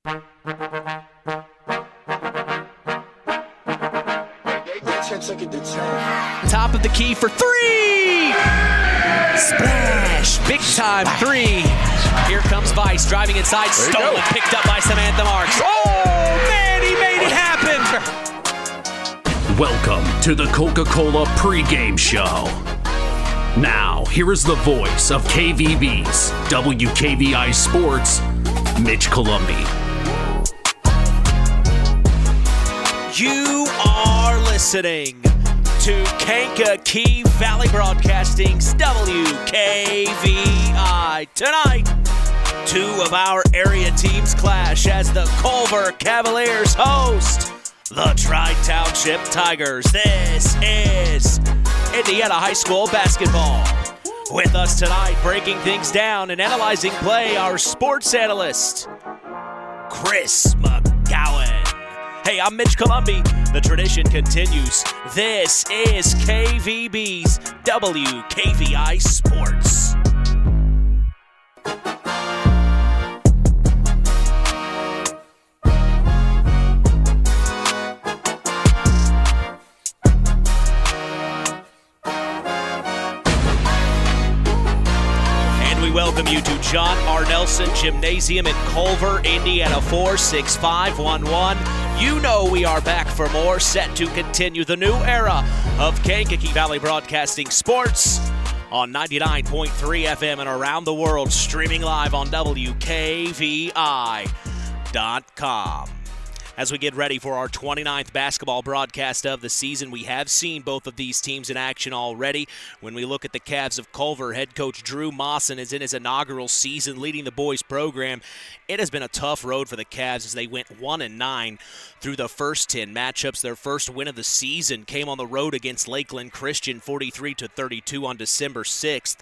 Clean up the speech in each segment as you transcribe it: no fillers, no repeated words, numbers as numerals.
Top of the key for three! Splash! Big time three. Here comes Vice driving inside, stolen, picked up by Samantha Marks. Oh, man, he made it happen! Welcome to the Coca-Cola pregame show. Now, here is the voice of KVB's WKVI Sports, Mitch Columbi. You are listening to Kankakee Valley Broadcasting's WKVI. Tonight, two of our area teams clash as the Culver Cavaliers host the Tri-Township Tigers. This is Indiana High School basketball. With us tonight, breaking things down and analyzing play, our sports analyst, Chris McGowan. Hey, I'm Mitch Columbi. The tradition continues. This is KVB's WKVI Sports. Welcome you to John R. Nelson Gymnasium in Culver, Indiana, 46511. You know we are back for more, set to continue the new era of Kankakee Valley Broadcasting Sports on 99.3 FM and around the world, streaming live on WKVI.com. As we get ready for our 29th basketball broadcast of the season, we have seen both of these teams in action already. When we look at the Cavs of Culver, head coach Drew Mawson is in his inaugural season leading the boys program. It has been a tough road for the Cavs as they went 1-9 through the first 10 matchups. Their first win of the season came on the road against Lakeland Christian, 43-32 on December 6th.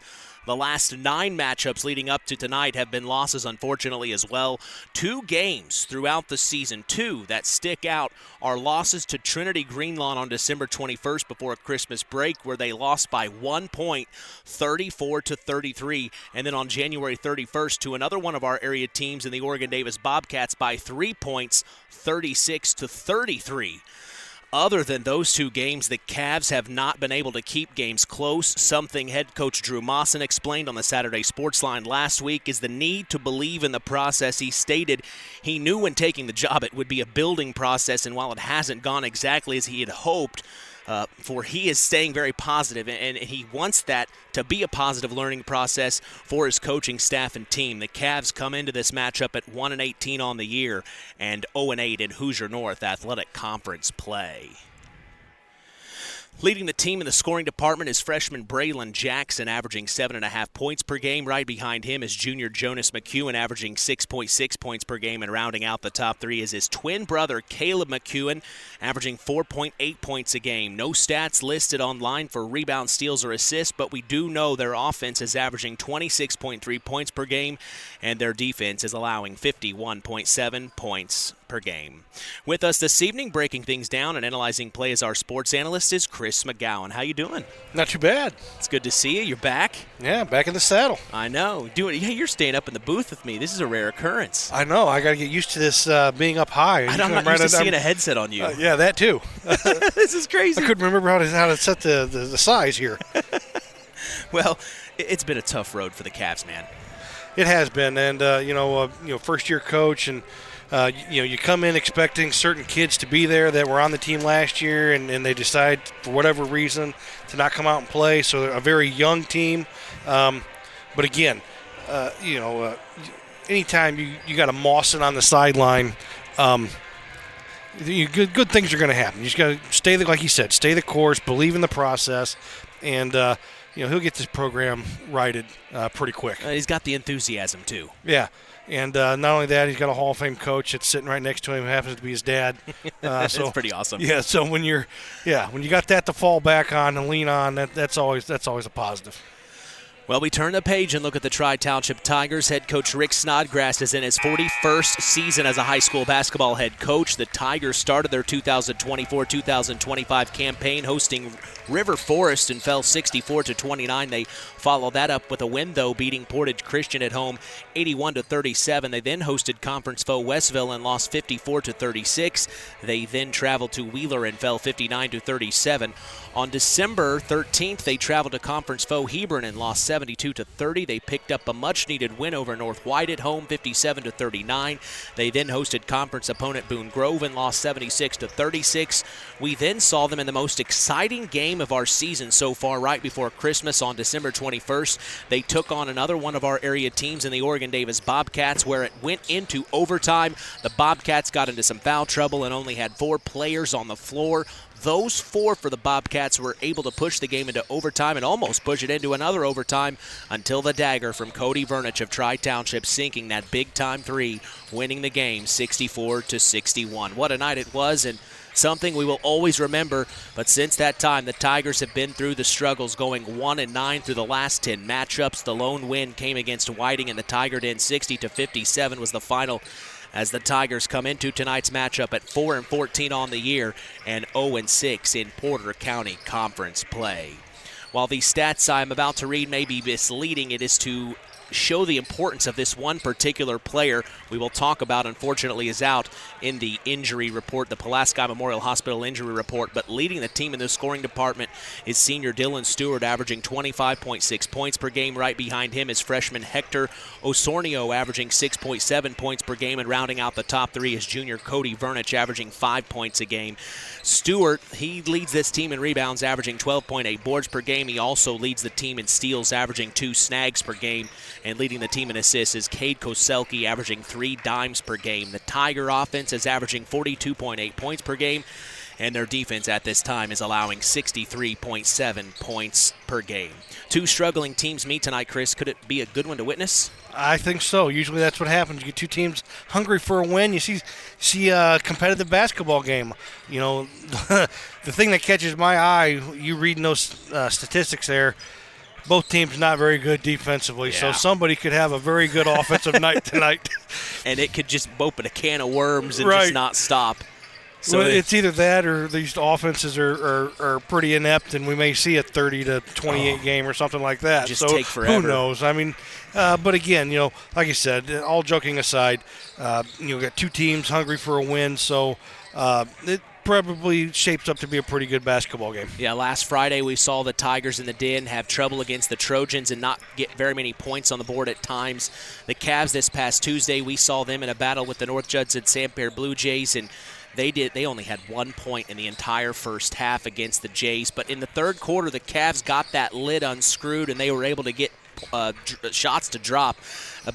The last 9 matchups leading up to tonight have been losses, unfortunately, as well. 2 games throughout the season, 2 that stick out, are losses to Trinity Greenlawn on December 21st before a Christmas break, where they lost by 1 point, 34-33, and then on January 31st to another one of our area teams in the Oregon Davis Bobcats by 3 points, 36-33. Other than those 2 games, the Cavs have not been able to keep games close. Something head coach Drew Mawson explained on the Saturday Sports Line last week is the need to believe in the process. He stated he knew when taking the job it would be a building process, and while it hasn't gone exactly as he had hoped, he is staying very positive, and he wants that to be a positive learning process for his coaching staff and team. The Cavs come into this matchup at 1-18 on the year and 0-8 in Hoosier North Athletic Conference play. Leading the team in the scoring department is freshman Braylon Jackson, averaging 7.5 points per game. Right behind him is junior Jonas McEwen, averaging 6.6 points per game. And rounding out the top 3 is his twin brother, Caleb McEwen, averaging 4.8 points a game. No stats listed online for rebounds, steals, or assists, but we do know their offense is averaging 26.3 points per game, and their defense is allowing 51.7 points per game. With us this evening, breaking things down and analyzing play as our sports analyst, is Chris McGowan. How you doing? Not too bad. It's good to see you. You're back. Yeah, back in the saddle. I know. You're staying up in the booth with me. This is a rare occurrence. I know. I got to get used to this being up high. I'm not used to seeing a headset on you. Yeah, that too. This is crazy. I couldn't remember how to set the size here. Well, it's been a tough road for the Cavs, man. It has been, and first-year coach, and you come in expecting certain kids to be there that were on the team last year, and they decide for whatever reason to not come out and play. So a very young team, but again, anytime you got a Mawson on the sideline, good things are going to happen. You just got to stay like he said, stay the course, believe in the process, and he'll get this program righted pretty quick. He's got the enthusiasm too. Yeah. And not only that, he's got a Hall of Fame coach that's sitting right next to him who happens to be his dad. That's pretty awesome. Yeah, so when you got that to fall back on and lean on, that's always a positive. Well, we turn the page and look at the Tri-Township Tigers. Head coach Rick Snodgrass is in his 41st season as a high school basketball head coach. The Tigers started their 2024-2025 campaign hosting River Forest and fell 64-29. They followed that up with a win, though, beating Portage Christian at home 81-37. They then hosted conference foe Westville and lost 54-36. They then traveled to Wheeler and fell 59-37. On December 13th, they traveled to conference foe Hebron and lost 72-30. They picked up a much-needed win over North White at home, 57-39. They then hosted conference opponent Boone Grove and lost 76-36. We then saw them in the most exciting game of our season so far right before Christmas on December 21st. They took on another one of our area teams in the Oregon Davis Bobcats, where it went into overtime. The Bobcats got into some foul trouble and only had 4 players on the floor. Those 4 for the Bobcats were able to push the game into overtime and almost push it into another overtime until the dagger from Cody Vernich of Tri-Township sinking that big-time 3, winning the game 64-61. What a night it was, and something we will always remember. But since that time, the Tigers have been through the struggles, going 1-9 through the last 10 matchups. The lone win came against Whiting, and the Tiger Den 60-57 was the final, as the Tigers come into tonight's matchup at 4-14 on the year and 0-6 in Porter County Conference play. While the stats I'm about to read may be misleading, it is to show the importance of this one particular player we will talk about, unfortunately, is out in the injury report, the Pulaski Memorial Hospital injury report. But leading the team in the scoring department is senior Dylan Stewart, averaging 25.6 points per game. Right behind him is freshman Hector Osornio, averaging 6.7 points per game. And rounding out the top 3 is junior Cody Vernich, averaging 5 points a game. Stewart, he leads this team in rebounds, averaging 12.8 boards per game. He also leads the team in steals, averaging 2 snags per game. And leading the team in assists is Cade Koselke, averaging 3 dimes per game. The Tiger offense is averaging 42.8 points per game, and their defense at this time is allowing 63.7 points per game. 2 struggling teams meet tonight, Chris. Could it be a good one to witness? I think so. Usually that's what happens. You get 2 teams hungry for a win. You see a competitive basketball game. You know, the thing that catches my eye, you reading those statistics there, both teams not very good defensively, so somebody could have a very good offensive night tonight. And it could just open a can of worms and just not stop. So it's either that or these offenses are pretty inept, and we may see a 30-28 game or something like that. Just take forever. Who knows? I mean, but again, like I said, all joking aside, got 2 teams hungry for a win, so it probably shapes up to be a pretty good basketball game. Yeah, last Friday we saw the Tigers in the Den have trouble against the Trojans and not get very many points on the board at times. The Cavs this past Tuesday, we saw them in a battle with the North Judson Santerre Blue Jays, and they only had 1 point in the entire first half against the Jays. But in the third quarter, the Cavs got that lid unscrewed, and they were able to get shots to drop.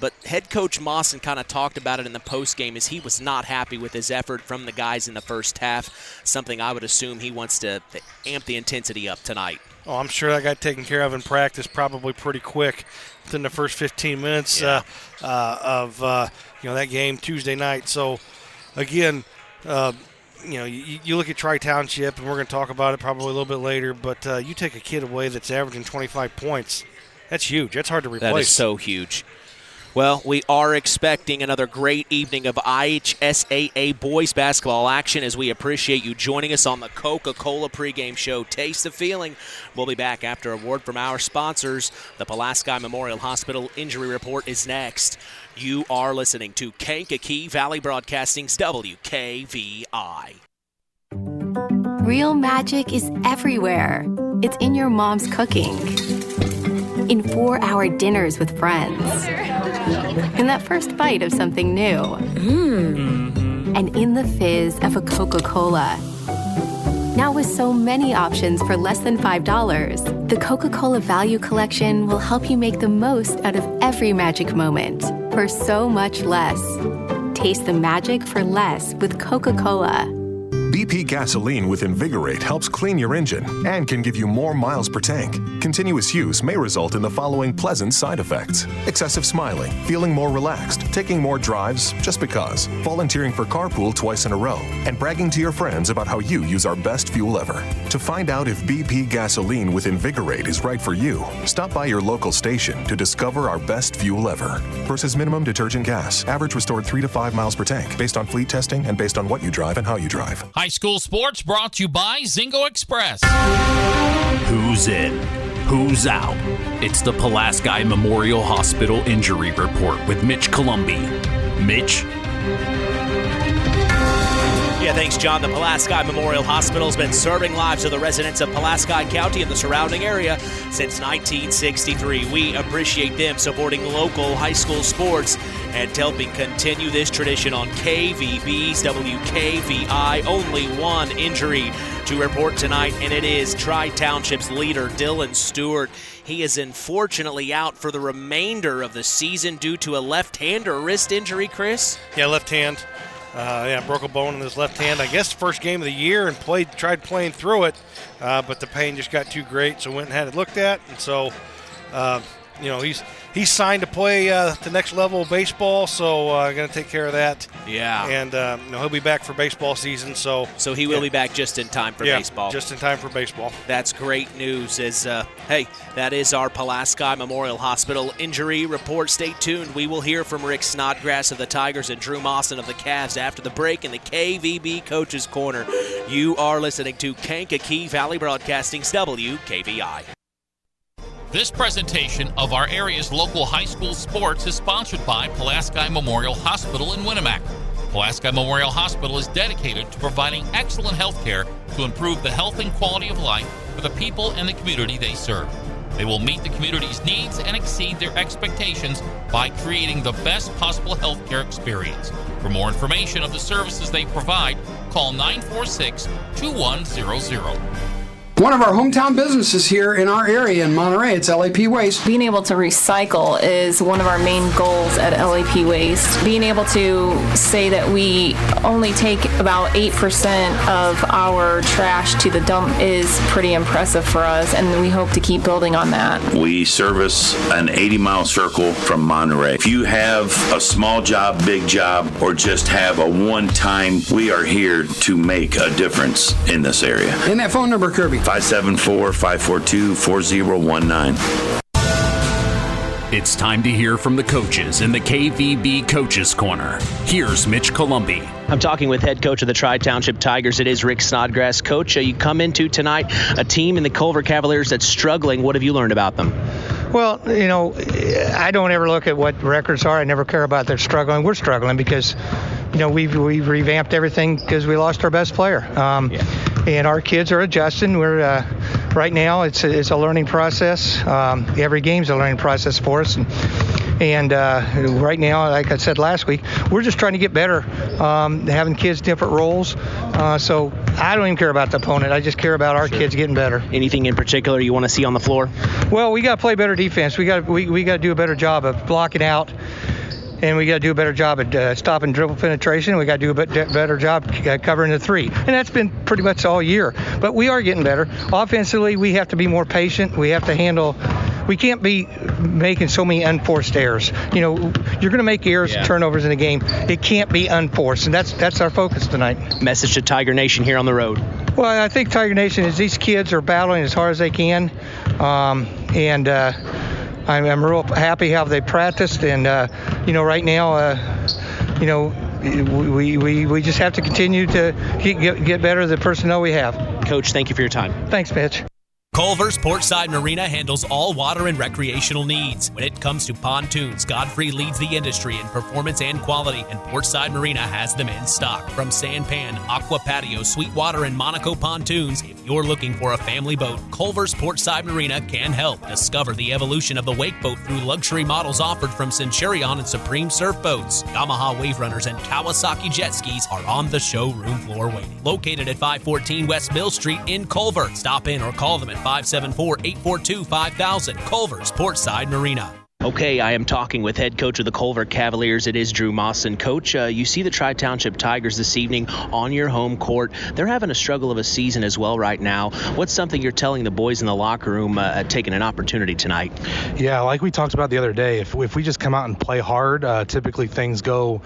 But head coach Mawson kind of talked about it in the postgame, as he was not happy with his effort from the guys in the first half, something I would assume he wants to amp the intensity up tonight. Oh, I'm sure that got taken care of in practice probably pretty quick within the first 15 minutes of that game Tuesday night. So, again, you look at Tri-Township, and we're going to talk about it probably a little bit later, but you take a kid away that's averaging 25 points. That's huge. That's hard to replace. That is so huge. Well, we are expecting another great evening of IHSAA boys basketball action, as we appreciate you joining us on the Coca-Cola pregame show. Taste the feeling. We'll be back after a word from our sponsors. The Pulaski Memorial Hospital injury report is next. You are listening to Kankakee Valley Broadcasting's WKVI. Real magic is everywhere. It's in your mom's cooking, in 4-hour dinners with friends, in that first bite of something new, and in the fizz of a Coca-Cola. Now with so many options for less than $5, the Coca-Cola Value Collection will help you make the most out of every magic moment for so much less. Taste the magic for less with Coca-Cola. BP gasoline with Invigorate helps clean your engine and can give you more miles per tank. Continuous use may result in the following pleasant side effects: excessive smiling, feeling more relaxed, taking more drives just because, volunteering for carpool twice in a row, and bragging to your friends about how you use our best fuel ever. To find out if BP gasoline with Invigorate is right for you, stop by your local station to discover our best fuel ever. Versus minimum detergent gas. Average restored 3 to 5 miles per tank, based on fleet testing and based on what you drive and how you drive. High school sports brought to you by Zingo Express. Who's in? Who's out? It's the Pulaski Memorial Hospital Injury Report with Mitch Columbi. Mitch? Yeah, thanks, John. The Pulaski Memorial Hospital has been serving lives of the residents of Pulaski County and the surrounding area since 1963. We appreciate them supporting local high school sports and helping continue this tradition on KVB's WKVI. Only one injury to report tonight, and it is Tri-Township's leader, Dylan Stewart. He is unfortunately out for the remainder of the season due to a left-hander wrist injury, Chris? Yeah, left hand. Broke a bone in his left hand. I guess the first game of the year, and tried playing through it, but the pain just got too great, so went and had it looked at. And so, he's signed to play the next level of baseball, so going to take care of that. Yeah. And he'll be back for baseball season. So he will be back just in time for baseball. Just in time for baseball. That's great news. That is our Pulaski Memorial Hospital injury report. Stay tuned. We will hear from Rick Snodgrass of the Tigers and Drew Mawson of the Cavs after the break in the KVB Coaches Corner. You are listening to Kankakee Valley Broadcasting's WKVI. This presentation of our area's local high school sports is sponsored by Pulaski Memorial Hospital in Winnemac. Pulaski Memorial Hospital is dedicated to providing excellent health care to improve the health and quality of life for the people and the community they serve. They will meet the community's needs and exceed their expectations by creating the best possible health care experience. For more information of the services they provide, call 946-2100. One of our hometown businesses here in our area in Monterey, it's LAP Waste. Being able to recycle is one of our main goals at LAP Waste. Being able to say that we only take about 8% of our trash to the dump is pretty impressive for us, and we hope to keep building on that. We service an 80-mile circle from Monterey. If you have a small job, big job, or just have a one-time, we are here to make a difference in this area. And that phone number, Kirby? 574-542-4019. It's time to hear from the coaches in the KVB Coaches Corner. Here's Mitch Columbi. I'm talking with head coach of the Tri-Township Tigers. It is Rick Snodgrass. Coach, you come into tonight a team in the Culver Cavaliers that's struggling. What have you learned about them? Well, I don't ever look at what records are. I never care about their struggling. We're struggling because, we've revamped everything because we lost our best player. And our kids are adjusting. We're right now it's a learning process. Every game's a learning process for us. And right now, like I said last week, we're just trying to get better, having kids different roles. So I don't even care about the opponent. I just care about our kids getting better. Anything in particular you want to see on the floor? Well, we got to play better defense. We got to do a better job of blocking out. And we got to do a better job at stopping dribble penetration. We got to do a better job covering the three. And that's been pretty much all year. But we are getting better. Offensively, we have to be more patient. We have to handle. We can't be making so many unforced errors. You're going to make errors and turnovers in a game. It can't be unforced, and that's our focus tonight. Message to Tiger Nation here on the road. Well, I think Tiger Nation is these kids are battling as hard as they can, and I'm real happy how they practiced, and right now, we just have to continue to get better the personnel we have. Coach, thank you for your time. Thanks, Mitch. Culver's Portside Marina handles all water and recreational needs. When it comes to pontoons, Godfrey leads the industry in performance and quality, and Portside Marina has them in stock. From Sanpan, Aqua Patio, Sweetwater, and Monaco pontoons, if you're looking for a family boat, Culver's Portside Marina can help. Discover the evolution of the wake boat through luxury models offered from Centurion and Supreme Surf Boats. Yamaha Wave Runners and Kawasaki jet skis are on the showroom floor waiting. Located at 514 West Mill Street in Culver. Stop in or call them at 574-842-5000. Culver's Portside Marina. Okay, I am talking with head coach of the Culver Cavaliers. It is Drew Mawson. Coach, you see the Tri-Township Tigers this evening on your home court. They're having a struggle of a season as well right now. What's something you're telling the boys in the locker room taking an opportunity tonight? Yeah, like we talked about the other day, if we just come out and play hard, typically things go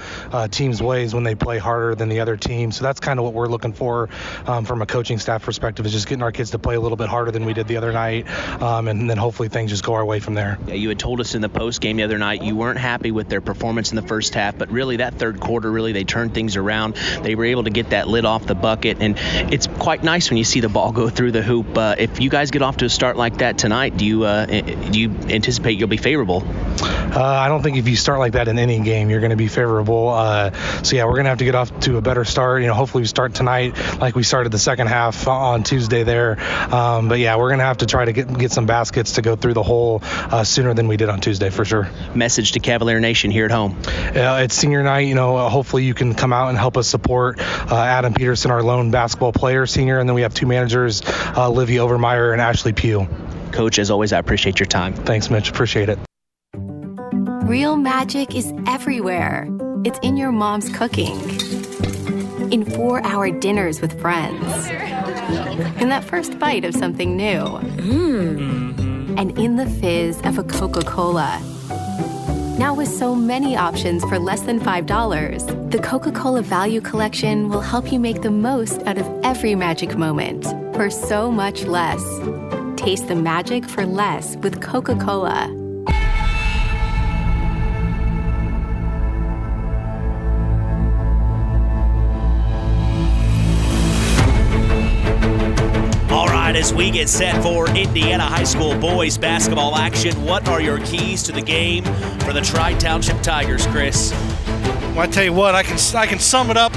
teams' ways when they play harder than the other team. So that's kind of what we're looking for from a coaching staff perspective, is just getting our kids to play a little bit harder than we did the other night, and then hopefully things just go our way from there. Yeah, you had told us in the post game the other night you weren't happy with their performance in the first half, but really that third quarter, they turned things around. They were able to get that lid off the bucket, and it's quite nice when you see the ball go through the hoop. If you guys get off to a start like that tonight, do you anticipate you'll be favorable? I don't think if you start like that in any game, you're going to be favorable. So yeah, we're going to have to get off to a better start. Hopefully we start tonight like we started the second half on Tuesday there. But yeah, we're going to have to try to get some baskets to go through the hole sooner than we did on Tuesday for sure. Message to Cavalier Nation here at home. It's senior night. Hopefully you can come out and help us support Adam Peterson, our lone basketball player, senior, and then we have two managers, Livy Overmeyer and Ashley Pugh. Coach, as always, I appreciate your time. Thanks, Mitch. Appreciate it. Real magic is everywhere. It's in your mom's cooking, in 4-hour dinners with friends, in that first bite of something new, and in the fizz of a Coca-Cola. Now with so many options for less than $5, the Coca-Cola Value Collection will help you make the most out of every magic moment for so much less. Taste the magic for less with Coca-Cola. All right, as we get set for Indiana High School boys basketball action, what are your keys to the game for the Tri-Township Tigers, Chris? Well, I tell you what, I can sum it up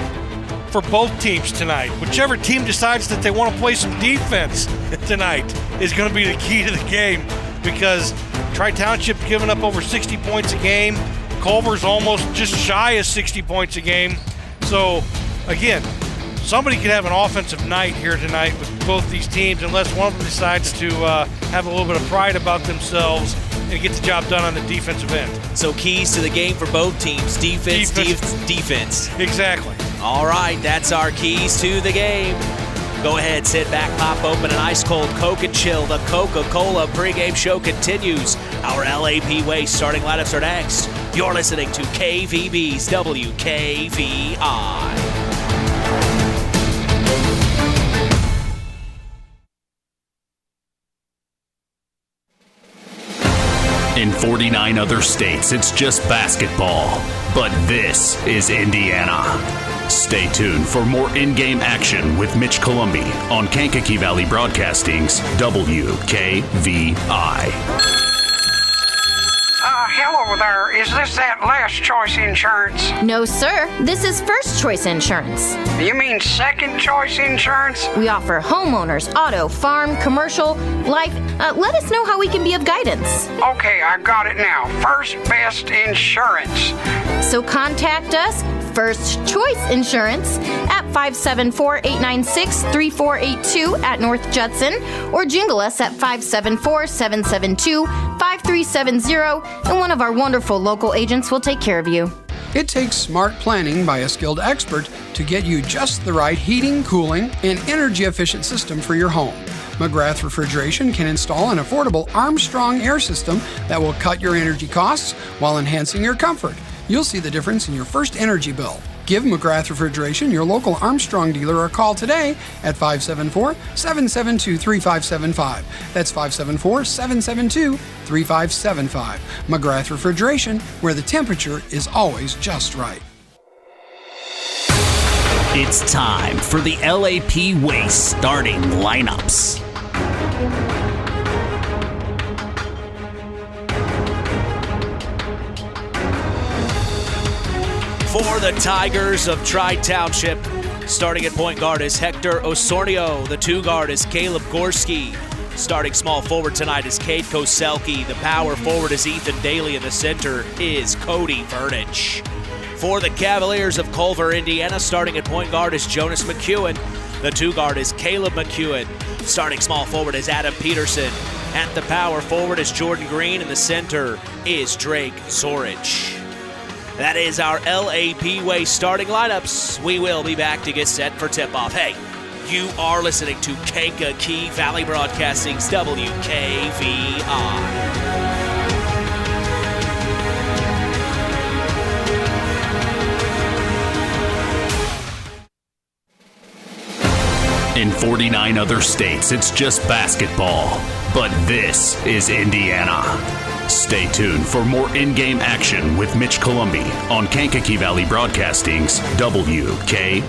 for both teams tonight. Whichever team decides that they want to play some defense tonight is going to be the key to the game, because Tri-Township giving up over 60 points a game. Culver's almost just shy of 60 points a game. So, again, somebody could have an offensive night here tonight with both these teams, unless one of them decides to have a little bit of pride about themselves and get the job done on the defensive end. So keys to the game for both teams, defense. Exactly. All right, that's our keys to the game. Go ahead, sit back, pop open an ice-cold Coke and chill. The Coca-Cola pregame show continues. Our LAP Waste starting lineups are next. You're listening to KVB's WKVI. In 49 other states, it's just basketball. But this is Indiana. Stay tuned for more in-game action with Mitch Columbi on Kankakee Valley Broadcasting's WKVI. Hello there. Is this that Last Choice Insurance? No, sir. This is First Choice Insurance. You mean Second Choice Insurance? We offer homeowners, auto, farm, commercial, life. Let us know how we can be of guidance. Okay, I got it now. First Best Insurance. So contact us, First Choice Insurance, at 574-896-3482 at North Judson, or jingle us at 574-772-5370, and one of our wonderful local agents will take care of you. It takes smart planning by a skilled expert to get you just the right heating, cooling, and energy-efficient system for your home. McGrath Refrigeration can install an affordable Armstrong air system that will cut your energy costs while enhancing your comfort. You'll see the difference in your first energy bill. Give McGrath Refrigeration, your local Armstrong dealer, a call today at 574-772-3575. That's 574-772-3575. McGrath Refrigeration, where the temperature is always just right. It's time for the LAP Waste starting lineups. For the Tigers of Tri-Township, starting at point guard is Hector Osornio. The two guard is Caleb Gorski. Starting small forward tonight is Cade Koselke. The power forward is Ethan Daly, and the center is Cody Vernich. For the Cavaliers of Culver, Indiana, starting at point guard is Jonas McEwen. The two guard is Caleb McEwen. Starting small forward is Adam Peterson. At the power forward is Jordan Green, and the center is Drake Zorich. That is our LAP Way starting lineups. We will be back to get set for tip-off. Hey, you are listening to Kankakee Valley Broadcasting's WKVI. In 49 other states, it's just basketball. But this is Indiana. Stay tuned for more in-game action with Mitch Columbi on Kankakee Valley Broadcasting's WKVI.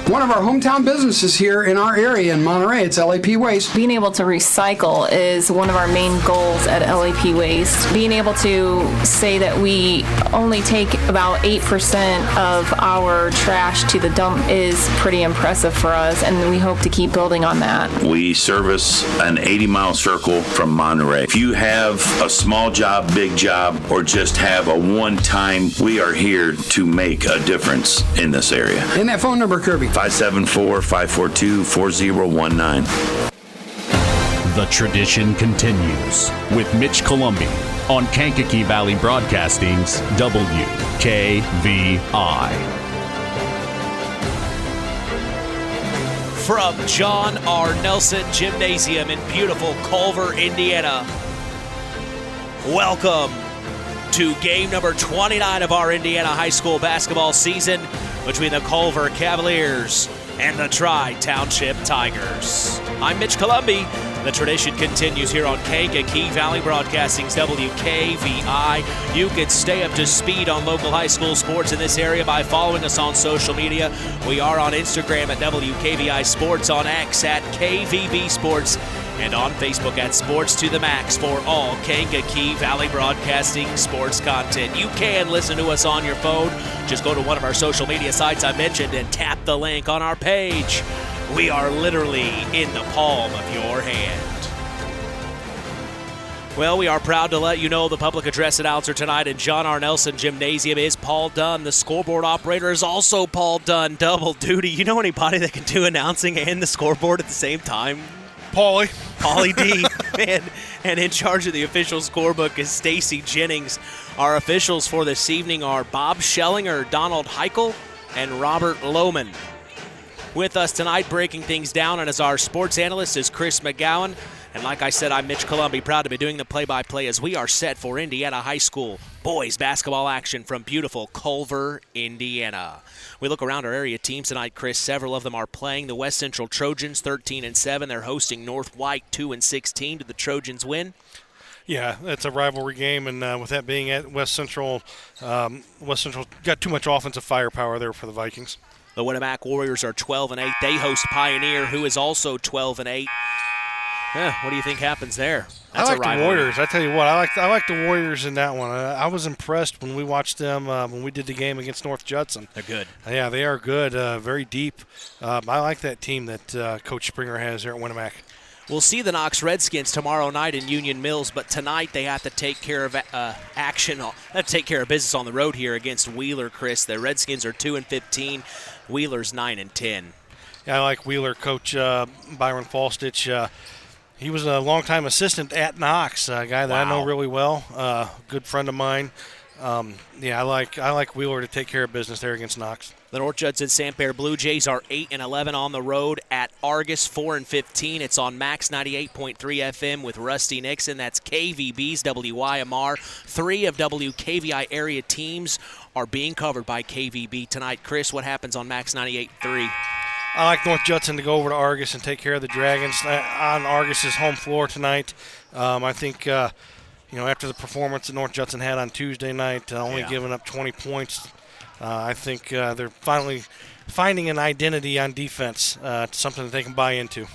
One of our hometown businesses here in our area in Monterey, it's LAP Waste. Being able to recycle is one of our main goals at LAP Waste. Being able to say that we only take about 8% of our trash to the dump is pretty impressive for us, and we hope to keep building on that. We service an 80-mile circle from Monterey. If you have a small job, big job, or just have a one-time, we are here to make a difference in this area. And that phone number, Kirby? 574-542-4019. The tradition continues with Mitch Columbi on Kankakee Valley Broadcasting's WKVI. From John R. Nelson Gymnasium in beautiful Culver, Indiana, welcome to game number 29 of our Indiana high school basketball season between the Culver Cavaliers and the Tri-Township Tigers. I'm Mitch Columbi. The tradition continues here on Kankakee Valley Broadcasting's WKVI. You can stay up to speed on local high school sports in this area by following us on social media. We are on Instagram at WKVI Sports, on X at KVB Sports, and on Facebook at Sports to the Max for all Kankakee Valley Broadcasting sports content. You can listen to us on your phone. Just go to one of our social media sites I mentioned and tap the link on our page. We are literally in the palm of your hand. Well, we are proud to let you know the public address announcer tonight in John R. Nelson Gymnasium is Paul Dunn. The scoreboard operator is also Paul Dunn. Double duty. You know anybody that can do announcing and the scoreboard at the same time? Paulie D. And in charge of the official scorebook is Stacy Jennings. Our officials for this evening are Bob Schellinger, Donald Heichel, and Robert Lohman. With us tonight, breaking things down, and as our sports analyst is Chris McGowan. And like I said, I'm Mitch Columbi, proud to be doing the play-by-play as we are set for Indiana High School boys basketball action from beautiful Culver, Indiana. We look around our area teams tonight, Chris. Several of them are playing. The West Central Trojans, 13-7. They're hosting North White, 2-16. Did the Trojans win? Yeah, it's a rivalry game, and with that being at West Central got too much offensive firepower there for the Vikings. The Winamac Warriors are 12-8. They host Pioneer, who is also 12-8. What do you think happens there? That's I like the Warriors. I tell you what, I like the Warriors in that one. I was impressed when we watched them when we did the game against North Judson. They're good. Yeah, they are good, very deep. I like that team that Coach Springer has there at Winamac. We'll see the Knox Redskins tomorrow night in Union Mills, but tonight they have to take care of business on the road here against Wheeler, Chris. The Redskins are 2-15. Wheeler's 9-10. Yeah, I like Wheeler. Coach Byron Falstich. He was a longtime assistant at Knox, a guy that I know really well. Good friend of mine. I like Wheeler to take care of business there against Knox. The North Judson Santerre Blue Jays are 8-11 on the road at Argus, 4-15. It's on Max 98.3 FM with Rusty Nixon. That's KVB's WYMR. 3 of WKVI area teams are being covered by KVB tonight. Chris, what happens on Max 98.3? I like North Judson to go over to Argus and take care of the Dragons on Argus's home floor tonight. I think, after the performance that North Judson had on Tuesday night, only giving up 20 points, I think they're finally finding an identity on defense, something that they can buy into.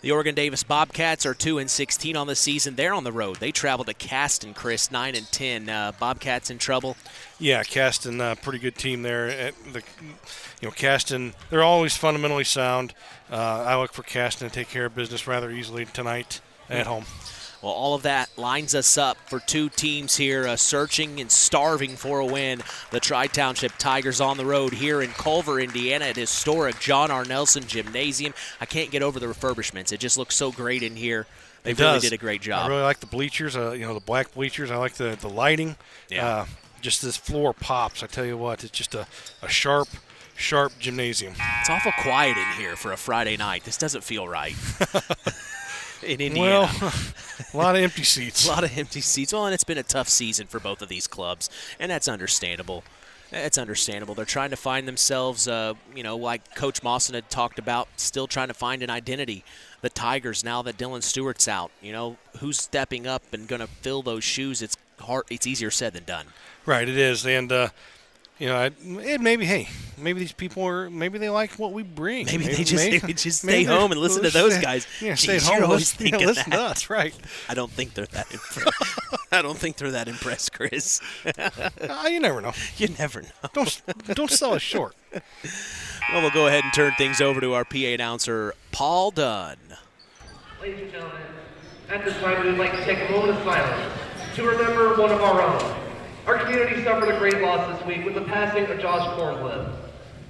The Oregon Davis Bobcats are 2-16 on the season. They're on the road. They travel to Caston, Chris, 9-10. Bobcats in trouble? Yeah, Caston, pretty good team there. Caston, they're always fundamentally sound. I look for Caston to take care of business rather easily tonight at home. Well, all of that lines us up for two teams here searching and starving for a win. The Tri-Township Tigers on the road here in Culver, Indiana at historic John R. Nelson Gymnasium. I can't get over the refurbishments. It just looks so great in here. They really did a great job. I really like the bleachers, the black bleachers. I like the lighting. Yeah. Just this floor pops. I tell you what, it's just a sharp gymnasium. It's awful quiet in here for a Friday night. This doesn't feel right. In Indiana. Well, a lot of empty seats. A lot of empty seats. Well, and it's been a tough season for both of these clubs, and that's understandable. It's understandable. They're trying to find themselves, like Coach Mawson had talked about, still trying to find an identity. The Tigers, now that Dylan Stewart's out, who's stepping up and going to fill those shoes? It's hard. It's easier said than done. Right, it is. And, maybe these people maybe they like what we bring. Maybe they just stay home and listen to those guys. Yeah, Jeez, stay home. You're always thinking listen that. to us, right. I don't think they're that impressed. I don't think they're that impressed, Chris. You never know. You never know. Don't sell us short. Well, we'll go ahead and turn things over to our PA announcer, Paul Dunn. Ladies and gentlemen, at this time we would like to take a moment of silence to remember one of our own. Our community suffered a great loss this week with the passing of Josh Kornblith.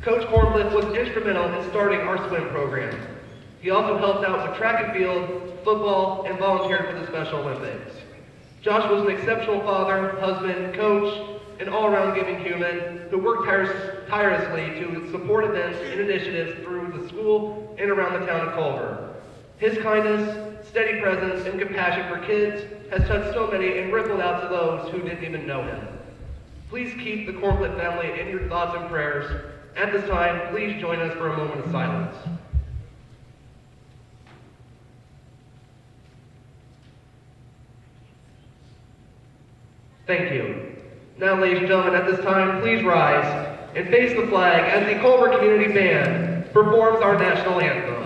Coach Kornblith was instrumental in starting our swim program. He also helped out with track and field, football, and volunteered for the Special Olympics. Josh was an exceptional father, husband, coach, and all-around giving human who worked tirelessly to support events and initiatives through the school and around the town of Culver. His kindness, steady presence, and compassion for kids has touched so many and rippled out to those who didn't even know him. Please keep the Kornblith family in your thoughts and prayers. At this time, please join us for a moment of silence. Thank you. Now, ladies and gentlemen, at this time, please rise and face the flag as the Culver Community Band performs our national anthem.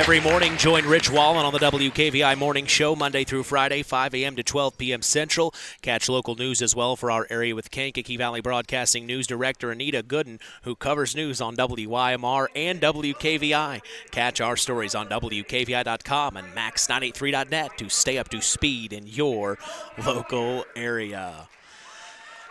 Every morning, join Rich Wallen on the WKVI Morning Show, Monday through Friday, 5 a.m. to 12 p.m. Central. Catch local news as well for our area with Kankakee Valley Broadcasting News Director Anita Gooden, who covers news on WYMR and WKVI. Catch our stories on WKVI.com and Max983.net to stay up to speed in your local area.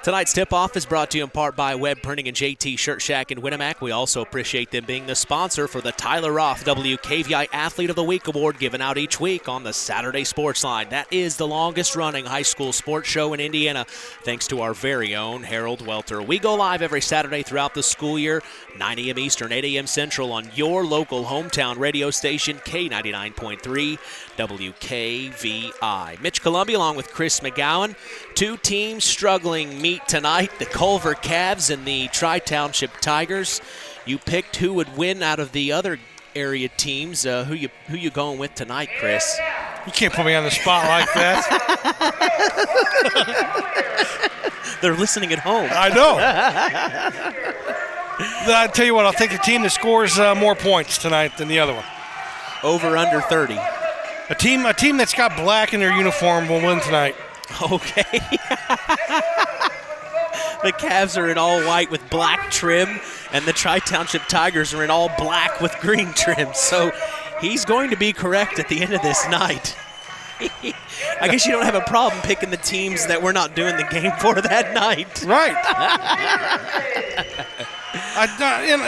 Tonight's tip-off is brought to you in part by Web Printing and JT Shirt Shack in Winamac. We also appreciate them being the sponsor for the Tyler Roth WKVI Athlete of the Week Award given out each week on the Saturday Sports Line. That is the longest-running high school sports show in Indiana, thanks to our very own Harold Welter. We go live every Saturday throughout the school year, 9 a.m. Eastern, 8 a.m. Central on your local hometown radio station, K99.3 WKVI. Mitch Columbia along with Chris McGowan. Two teams struggling meet tonight, the Culver Cavs and the Tri-Township Tigers. You picked who would win out of the other area teams. Who you going with tonight, Chris? You can't put me on the spot like that. They're listening at home. I know. I'll tell you what, I'll take the team that scores more points tonight than the other one. Over under 30. A team that's got black in their uniform will win tonight. Okay. The Cavs are in all white with black trim, and the Tri-Township Tigers are in all black with green trim. So he's going to be correct at the end of this night. I guess you don't have a problem picking the teams that we're not doing the game for that night. Right.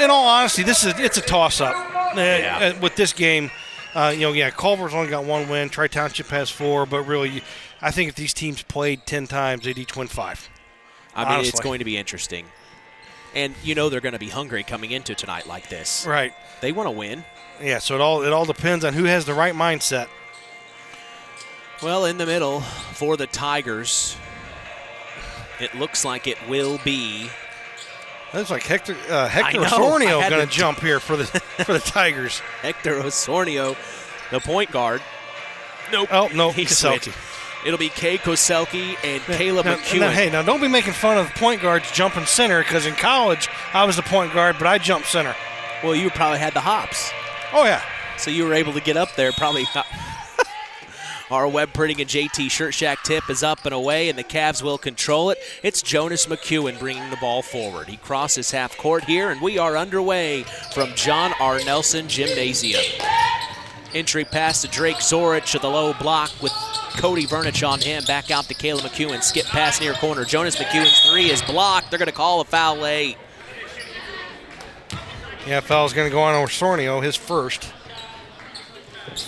In all honesty, it's a toss-up with this game. Culver's only got 1 win. Tri-Township has 4, but really, I think if these teams played 10 times, they'd each win 5. I mean, honestly. It's going to be interesting. And they're going to be hungry coming into tonight like this. Right. They want to win. Yeah, so it all depends on who has the right mindset. Well, in the middle for the Tigers, it looks like it will be. That's like Hector Osornio going to jump here for the Tigers. Hector Osornio, the point guard. Nope. Oh, no, He's Koselke. switching. It'll be Cade Koselke and Caleb McEwen. Now don't be making fun of point guards jumping center, because in college I was the point guard, but I jumped center. Well, you probably had the hops. Oh, yeah. So you were able to get up there probably. Our Web Printing and JT Shirt Shack tip is up and away, and the Cavs will control it. It's Jonas McEwen bringing the ball forward. He crosses half court here, and we are underway from John R. Nelson Gymnasium. Entry pass to Drake Zorich to the low block with Cody Vernich on him. Back out to Caleb McEwen. Skip pass near corner. Jonas McEwen's 3 is blocked. They're going to call a foul late. Yeah, foul's going to go on Osornio, his first.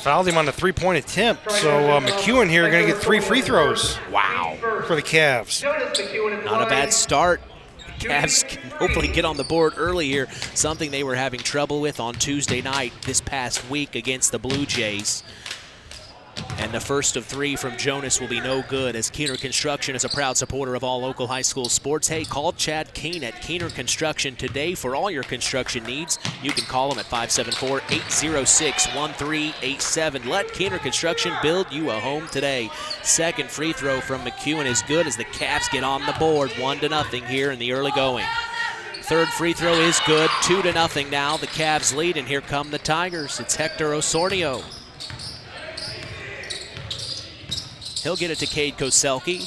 Fouled him on the 3-point attempt, so McEwen here going to get 3 free throws. Wow. For the Cavs. Not a bad start. The Cavs can hopefully get on the board early here, something they were having trouble with on Tuesday night this past week against the Blue Jays. And the first of 3 from Jonas will be no good, as Keener Construction is a proud supporter of all local high school sports. Hey, call Chad Keen at Keener Construction today for all your construction needs. You can call him at 574-806-1387. Let Keener Construction build you a home today. Second free throw from McEwen is good as the Cavs get on the board, 1-0 here in the early going. Third free throw is good, 2-0 now. The Cavs lead, and here come the Tigers. It's Hector Osornio. He'll get it to Cade Koselke.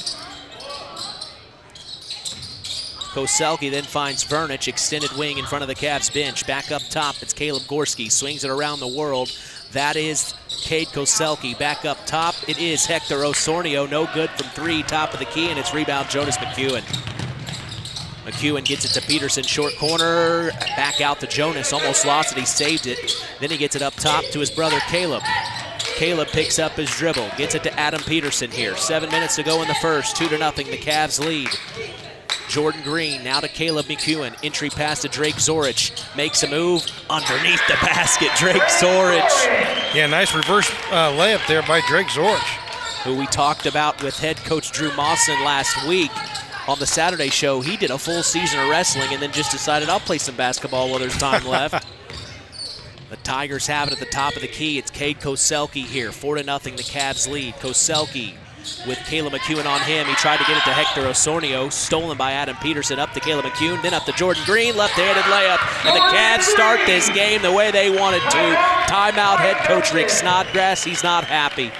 Koselke then finds Vernich, extended wing in front of the Cavs bench. Back up top, it's Caleb Gorski, swings it around the world. That is Cade Koselke. Back up top, it is Hector Osornio. No good from 3, top of the key, and it's rebound Jonas McEwen. McEwen gets it to Peterson, short corner. Back out to Jonas, almost lost it, he saved it. Then he gets it up top to his brother Caleb. Caleb picks up his dribble, gets it to Adam Peterson here. 7 minutes to go in the first, 2-0, the Cavs lead. Jordan Green now to Caleb McEwen. Entry pass to Drake Zorich. Makes a move underneath the basket. Drake Zorich. Yeah, nice reverse layup there by Drake Zorich. Who we talked about with head coach Drew Mawson last week on the Saturday show. He did a full season of wrestling and then just decided, I'll play some basketball while there's time left. The Tigers have it at the top of the key. It's Cade Koselke here. 4-0, the Cavs lead. Koselke with Caleb McEwen on him. He tried to get it to Hector Osornio. Stolen by Adam Peterson. Up to Caleb McEwen. Then up to Jordan Green. Left-handed layup. And the Cavs start this game the way they wanted to. Timeout head coach Rick Snodgrass. He's not happy.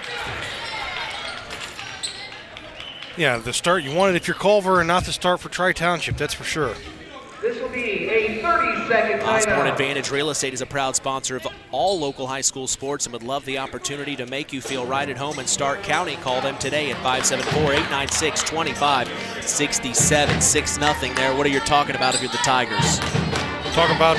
Yeah, the start you wanted if you're Culver, and not the start for Tri-Township, that's for sure. This will be a 30-second timeout. Osborne Advantage Real Estate is a proud sponsor of all local high school sports and would love the opportunity to make you feel right at home in Stark County. Call them today at 574-896-2567. 6-0 there. What are you talking about if you're the Tigers? Talk about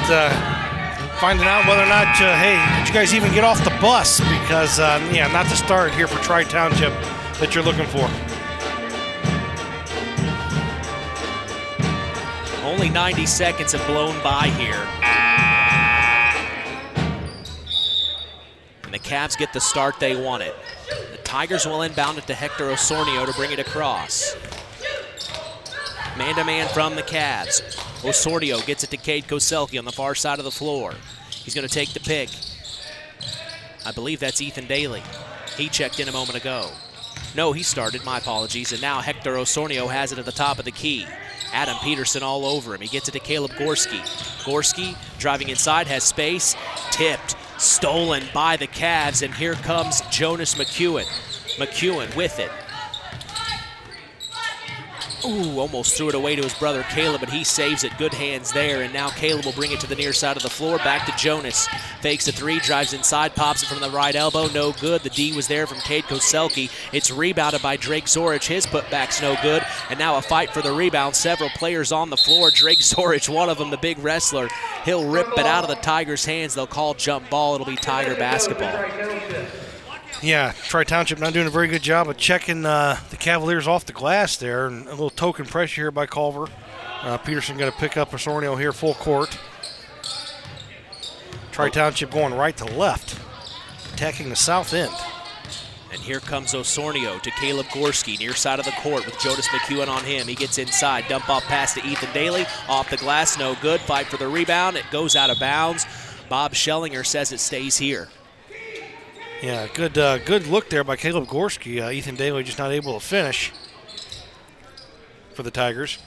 finding out whether or not, hey, did you guys even get off the bus? Because, not the start here for Tri-Township that you're looking for. Only 90 seconds have blown by here. And the Cavs get the start they wanted. The Tigers will inbound it to Hector Osornio to bring it across. Man-to-man from the Cavs. Osornio gets it to Cade Koselke on the far side of the floor. He's going to take the pick. I believe that's Ethan Daly. He checked in a moment ago. No, he started. My apologies. And now Hector Osornio has it at the top of the key. Adam Peterson all over him. He gets it to Caleb Gorski. Gorski driving inside, has space. Tipped. Stolen by the Cavs. And here comes Jonas McEwen. McEwen with it. Ooh, almost threw it away to his brother Caleb, but he saves it. Good hands there, and now Caleb will bring it to the near side of the floor. Back to Jonas. Fakes a three, drives inside, pops it from the right elbow. No good. The D was there from Cade Koselke. It's rebounded by Drake Zorich. His putback's no good, and now a fight for the rebound. Several players on the floor. Drake Zorich, one of them, the big wrestler. He'll rip it out of the Tigers' hands. They'll call jump ball. It'll be Tiger basketball. Yeah, Tri-Township not doing a very good job of checking the Cavaliers off the glass there. And a little token pressure here by Culver. Peterson going to pick up Osornio here full court. Tri-Township going right to left, attacking the south end. And here comes Osornio to Caleb Gorski, near side of the court with Jonas McEwen on him. He gets inside, dump off pass to Ethan Daly. Off the glass, no good. Fight for the rebound. It goes out of bounds. Bob Schellinger says it stays here. Yeah, good look there by Caleb Gorski. Ethan Daly just not able to finish for the Tigers.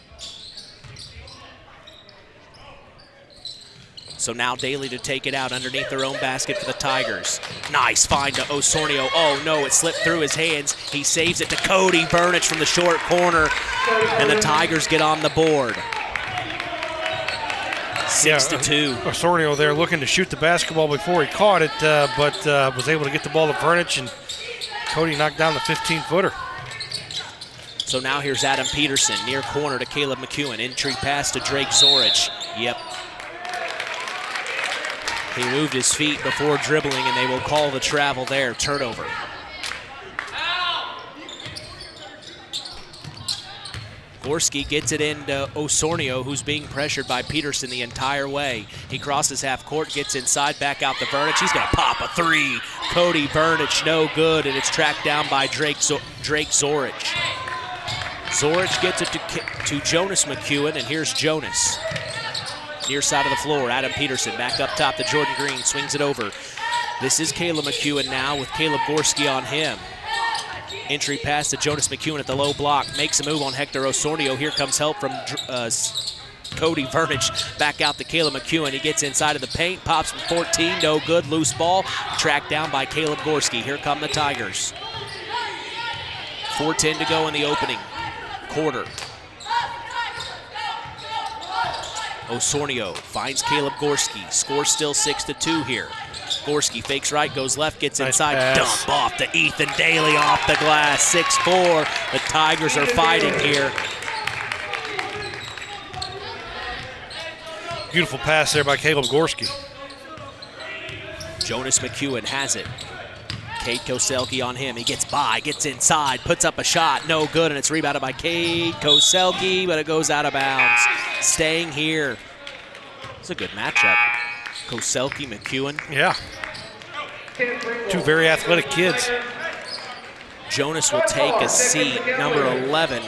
So now Daly to take it out underneath their own basket for the Tigers. Nice find to Osornio. Oh no, it slipped through his hands. He saves it to Cody Burnich from the short corner, and the Tigers get on the board. 6-2. Osornio there looking to shoot the basketball before he caught it, but was able to get the ball to Burnich, and Cody knocked down the 15-footer. So now here's Adam Peterson, near corner to Caleb McEwen. Entry pass to Drake Zorich. Yep. He moved his feet before dribbling, and they will call the travel there. Turnover. Gorski gets it into Osornio, who's being pressured by Peterson the entire way. He crosses half court, gets inside, back out to Burnich. He's going to pop a three. Cody Burnich, no good, and it's tracked down by Drake Zorich. Zorich gets it to Jonas McEwen, and here's Jonas. Near side of the floor, Adam Peterson back up top to Jordan Green, swings it over. This is Caleb McEwen now with Caleb Gorski on him. Entry pass to Jonas McEwen at the low block. Makes a move on Hector Osornio. Here comes help from Cody Burnich. Back out to Caleb McEwen. He gets inside of the paint. Pops from 14. No good. Loose ball. Tracked down by Caleb Gorski. Here come the Tigers. 4:10 to go in the opening quarter. Osornio finds Caleb Gorski. Score still 6-2 here. Gorski fakes right, goes left, gets inside, dump off to Ethan Daly off the glass, 6-4. The Tigers are fighting here. Beautiful pass there by Caleb Gorski. Jonas McEwen has it. Cade Koselke on him. He gets by, gets inside, puts up a shot, no good, and it's rebounded by Cade Koselke, but it goes out of bounds. Staying here. It's a good matchup. Koselke, McEwen. Yeah. Two very athletic kids. Jonas will take a seat. Number 11.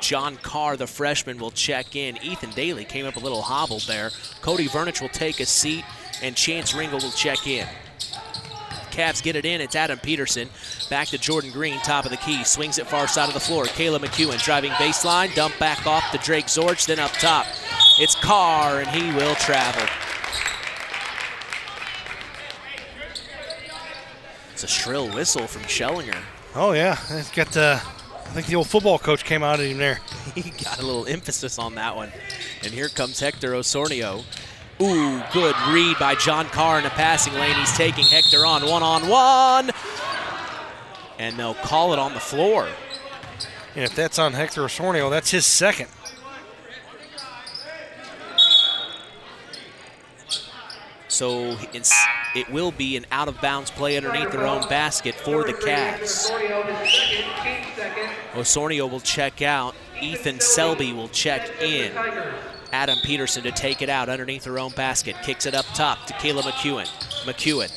John Carr, the freshman, will check in. Ethan Daly came up a little hobbled there. Cody Burnich will take a seat, and Chance Ringel will check in. Cavs get it in. It's Adam Peterson. Back to Jordan Green, top of the key. Swings it far side of the floor. Caleb McEwen driving baseline. Dump back off to Drake Zorich, then up top. It's Carr, and he will travel. It's a shrill whistle from Schellinger. Oh, yeah. It's got I think the old football coach came out at him there. He got a little emphasis on that one. And here comes Hector Osornio. Ooh, good read by John Carr in the passing lane. He's taking Hector on one-on-one. And they'll call it on the floor. And if that's on Hector Osornio, that's his second. So it will be an out-of-bounds play underneath their own basket for the Cavs. Osornio will check out. Ethan Selby will check in. Adam Peterson to take it out underneath their own basket. Kicks it up top to Caleb McEwen. McEwen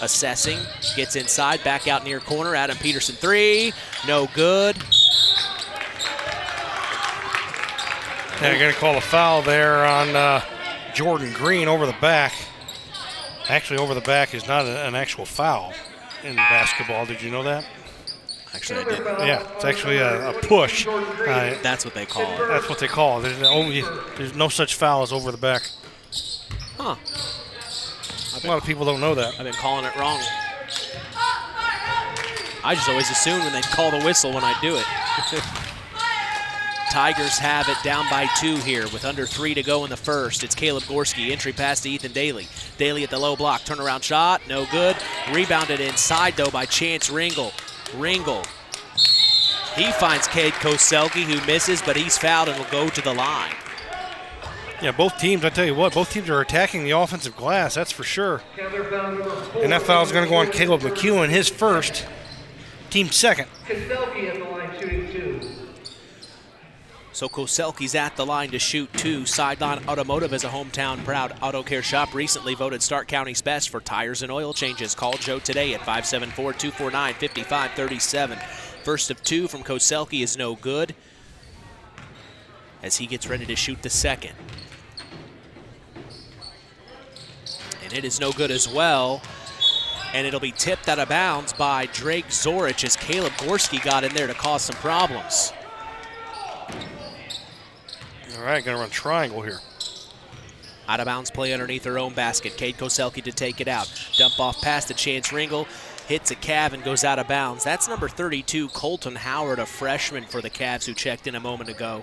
assessing, gets inside, back out near corner. Adam Peterson three, no good. They're going to call a foul there on Jordan Green over the back. Actually, over the back is not an actual foul in basketball. Did you know that? Actually, I didn't. Yeah, it's actually a push. That's what they call it. That's what they call it. There's no such foul as over the back. Huh. A lot of people don't know that. I've been calling it wrong. I just always assumed when they call the whistle when I do it. Tigers have it down by 2 here with under 3 to go in the first. It's Caleb Gorski, entry pass to Ethan Daly. Daly at the low block, turnaround shot, no good. Rebounded inside though by Chance Ringel. Ringel, he finds Cade Koselke who misses, but he's fouled and will go to the line. Yeah, both teams, I tell you what, both teams are attacking the offensive glass, that's for sure. And that foul is going to go on Caleb McEwen, his first, team second. Koselke at the line shooting 2. So Koselke's at the line to shoot 2. Sideline Automotive is a hometown proud auto care shop. Recently voted Stark County's best for tires and oil changes. Call Joe today at 574-249-5537. First of 2 from Koselke is no good as he gets ready to shoot the second. And it is no good as well. And it'll be tipped out of bounds by Drake Zorich as Caleb Gorski got in there to cause some problems. All right, going to run triangle here. Out of bounds play underneath their own basket. Cade Koselke to take it out. Dump off pass to Chance Ringel. Hits a Cav and goes out of bounds. That's number 32, Colton Howard, a freshman for the Cavs who checked in a moment ago.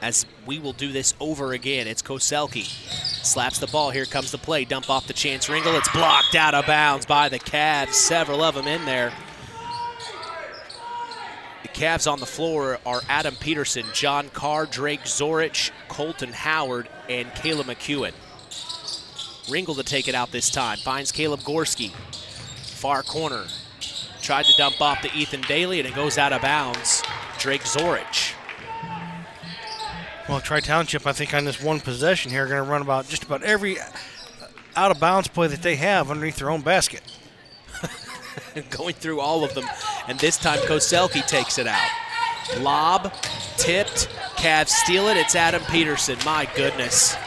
As we will do this over again, it's Koselke. Slaps the ball. Here comes the play. Dump off to Chance Ringel. It's blocked out of bounds by the Cavs. Several of them in there. The Cavs on the floor are Adam Peterson, John Carr, Drake Zorich, Colton Howard, and Caleb McEwen. Ringel to take it out this time. Finds Caleb Gorski. Far corner. Tried to dump off to Ethan Daly, and it goes out of bounds. Drake Zorich. Well, Tri-Township, I think on this one possession here, are going to run about just about every out-of-bounds play that they have underneath their own basket. Going through all of them, and this time Koselke takes it out. Lob, tipped, Cavs steal it, it's Adam Peterson, my goodness.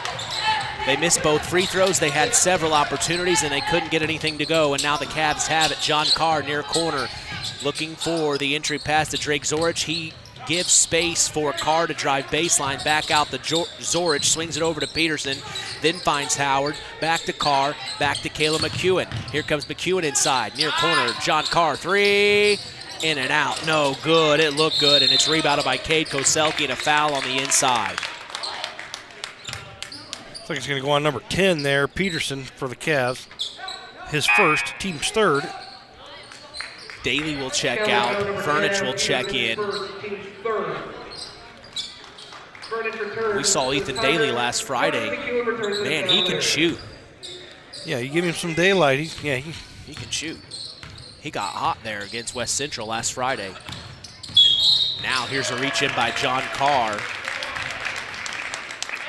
They missed both free throws, they had several opportunities, and they couldn't get anything to go, and now the Cavs have it. John Carr near corner, looking for the entry pass to Drake Zorich. He gives space for Carr to drive baseline, back out the Zorich, swings it over to Peterson, then finds Howard, back to Carr, back to Caleb McEwen. Here comes McEwen inside, near corner, John Carr, 3, in and out, no good, it looked good, and it's rebounded by Cade Koselke and a foul on the inside. Looks like it's going to go on number 10 there, Peterson for the Cavs. His first, team's third. Daly will check out, Furnich will check in. We saw Ethan Daly last Friday. Man, he can shoot. Yeah, you give him some daylight, he can shoot. He got hot there against West Central last Friday. And now here's a reach in by John Carr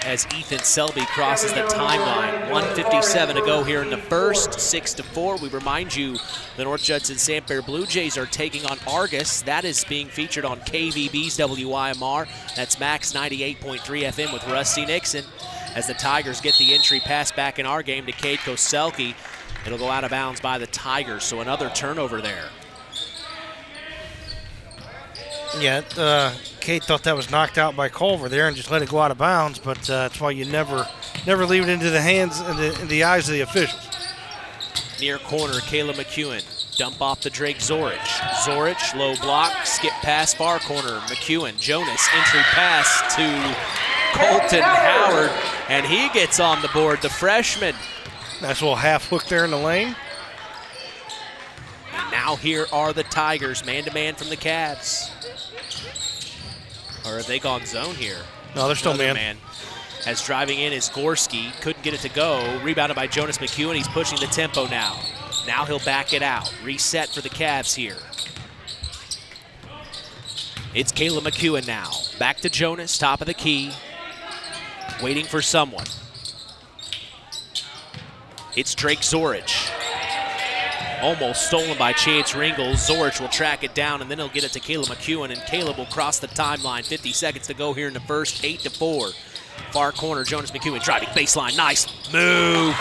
as Ethan Selby crosses the timeline. 1:57 to go here in the first, 6-4. We remind you the North Judson Santerre Blue Jays are taking on Argus. That is being featured on KVB's WYMR. That's Max 98.3 FM with Rusty Nixon. As the Tigers get the entry pass back in our game to Cade Koselke, it'll go out of bounds by the Tigers, so another turnover there. Yeah, Kate thought that was knocked out by Culver there and just let it go out of bounds, but that's why you never leave it into the hands and the eyes of the officials. Near corner, Caleb McEwen. Dump off to Drake Zorich. Zorich, low block, skip pass, far corner. McEwen, Jonas, entry pass to Colton Howard, and he gets on the board, the freshman. Nice little half hook there in the lane. And now here are the Tigers, man-to-man from the Cavs. Or have they gone zone here? No, they're still man. As driving in is Gorski. Couldn't get it to go. Rebounded by Jonas McEwen. He's pushing the tempo now. Now he'll back it out. Reset for the Cavs here. It's Caleb McEwen now. Back to Jonas, top of the key. Waiting for someone. It's Drake Zorich. Almost stolen by Chance Ringel. Zorich will track it down, and then he'll get it to Caleb McEwen, and Caleb will cross the timeline. 50 seconds to go here in the first, 8-4. Far corner, Jonas McEwen driving baseline. Nice move.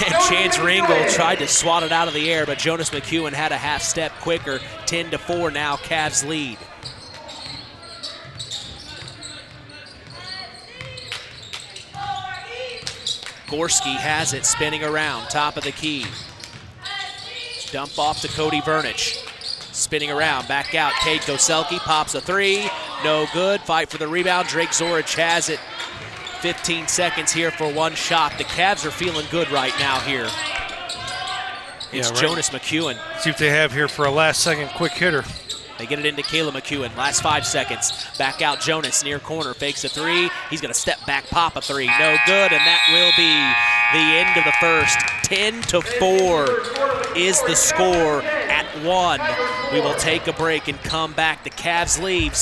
And Chance Ringel tried to swat it out of the air, but Jonas McEwen had a half step quicker. 10-4 now, Cavs lead. Gorski has it spinning around, top of the key. Dump off to Cody Vernich. Spinning around, back out. Cade Koselke pops a three. No good. Fight for the rebound. Drake Zorich has it. 15 seconds here for one shot. The Cavs are feeling good right now here. It's Jonas McEwen. See what they have here for a last-second quick hitter. They get it into Caleb McEwen. Last 5 seconds. Back out Jonas, near corner. Fakes a three. He's going to step back, pop a three. No good, and that will be the end of the first. 10-4 is the score at 1. We will take a break and come back. The Cavs lead.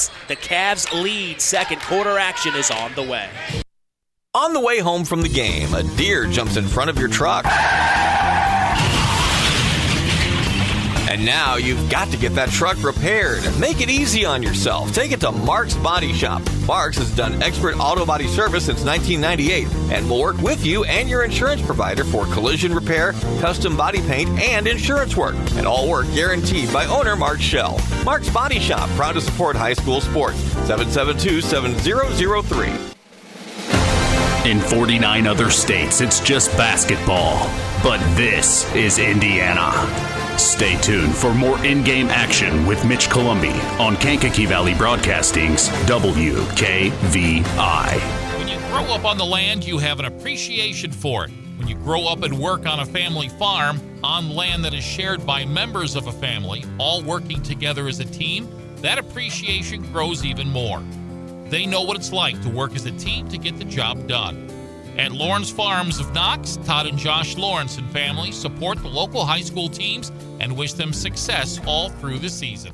Second quarter action is on the way. On the way home from the game, a deer jumps in front of your truck. And now you've got to get that truck repaired. Make it easy on yourself. Take it to Mark's Body Shop. Mark's has done expert auto body service since 1998 and will work with you and your insurance provider for collision repair, custom body paint, and insurance work. And all work guaranteed by owner Mark Schell. Mark's Body Shop, proud to support high school sports. 772-7003. In 49 other states, it's just basketball. But this is Indiana. Stay tuned for more in-game action with Mitch Columbi on Kankakee Valley Broadcasting's WKVI. When you grow up on the land, you have an appreciation for it. When you grow up and work on a family farm, on land that is shared by members of a family, all working together as a team, that appreciation grows even more. They know what it's like to work as a team to get the job done. At Lawrence Farms of Knox, Todd and Josh Lawrence and family support the local high school teams and wish them success all through the season.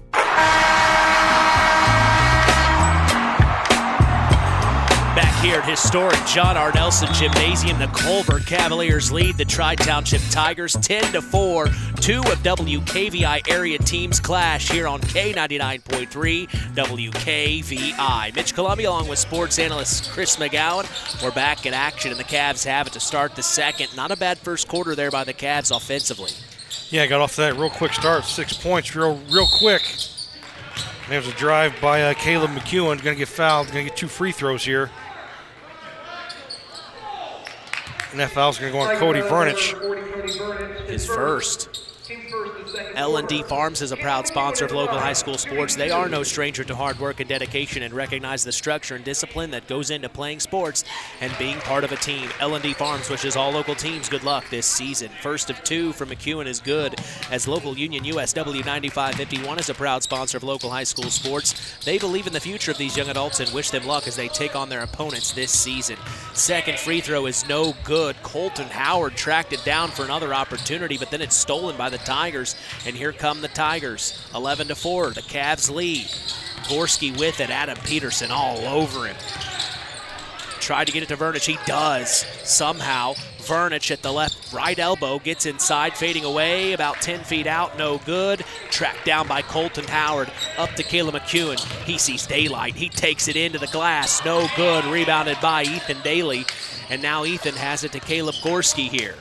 Back here at historic John R. Nelson Gymnasium, the Culver Cavaliers lead the Tri-Township Tigers 10-4. Two of WKVI area teams clash here on K99.3 WKVI. Mitch Columbi along with sports analyst Chris McGowan. We're back in action, and the Cavs have it to start the second. Not a bad first quarter there by the Cavs offensively. Yeah, got off to that real quick start. 6 points real quick. There's a drive by Caleb McEwen. Going to get fouled. Going to get 2 free throws here. And that foul's going to go on Cody Vernich. His first. L&D Farms is a proud sponsor of local high school sports. They are no stranger to hard work and dedication and recognize the structure and discipline that goes into playing sports and being part of a team. L&D Farms wishes all local teams good luck this season. First of 2 from McEwen is good, as local Union USW 9551 is a proud sponsor of local high school sports. They believe in the future of these young adults and wish them luck as they take on their opponents this season. Second free throw is no good. Colton Howard tracked it down for another opportunity, but then it's stolen by the Tigers. And here come the Tigers, 11-4. The Cavs lead. Gorski with it. Adam Peterson all over him. Tried to get it to Vernich. He does. Somehow, Vernich at the right elbow gets inside, fading away, about 10 feet out. No good. Tracked down by Colton Howard. Up to Caleb McEwen. He sees daylight. He takes it into the glass. No good. Rebounded by Ethan Daly. And now Ethan has it to Caleb Gorski here.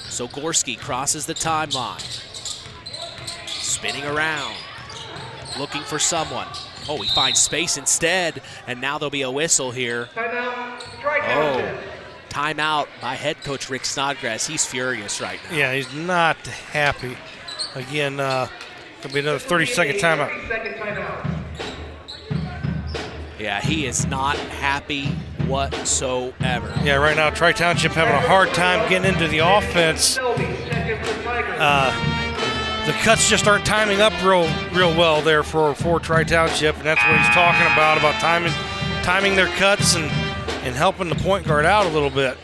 So Gorski crosses the timeline. Spinning around. Looking for someone. Oh, he finds space instead. And now there'll be a whistle here. Timeout. Tri-Township. Timeout by head coach Rick Snodgrass. He's furious right now. Yeah, he's not happy. Again, going to be another 30-second timeout. Yeah, he is not happy whatsoever. Yeah, right now Tri-Township having a hard time getting into the offense. The cuts just aren't timing up real well there for Tri-Township, and that's what he's talking about timing their cuts and helping the point guard out a little bit.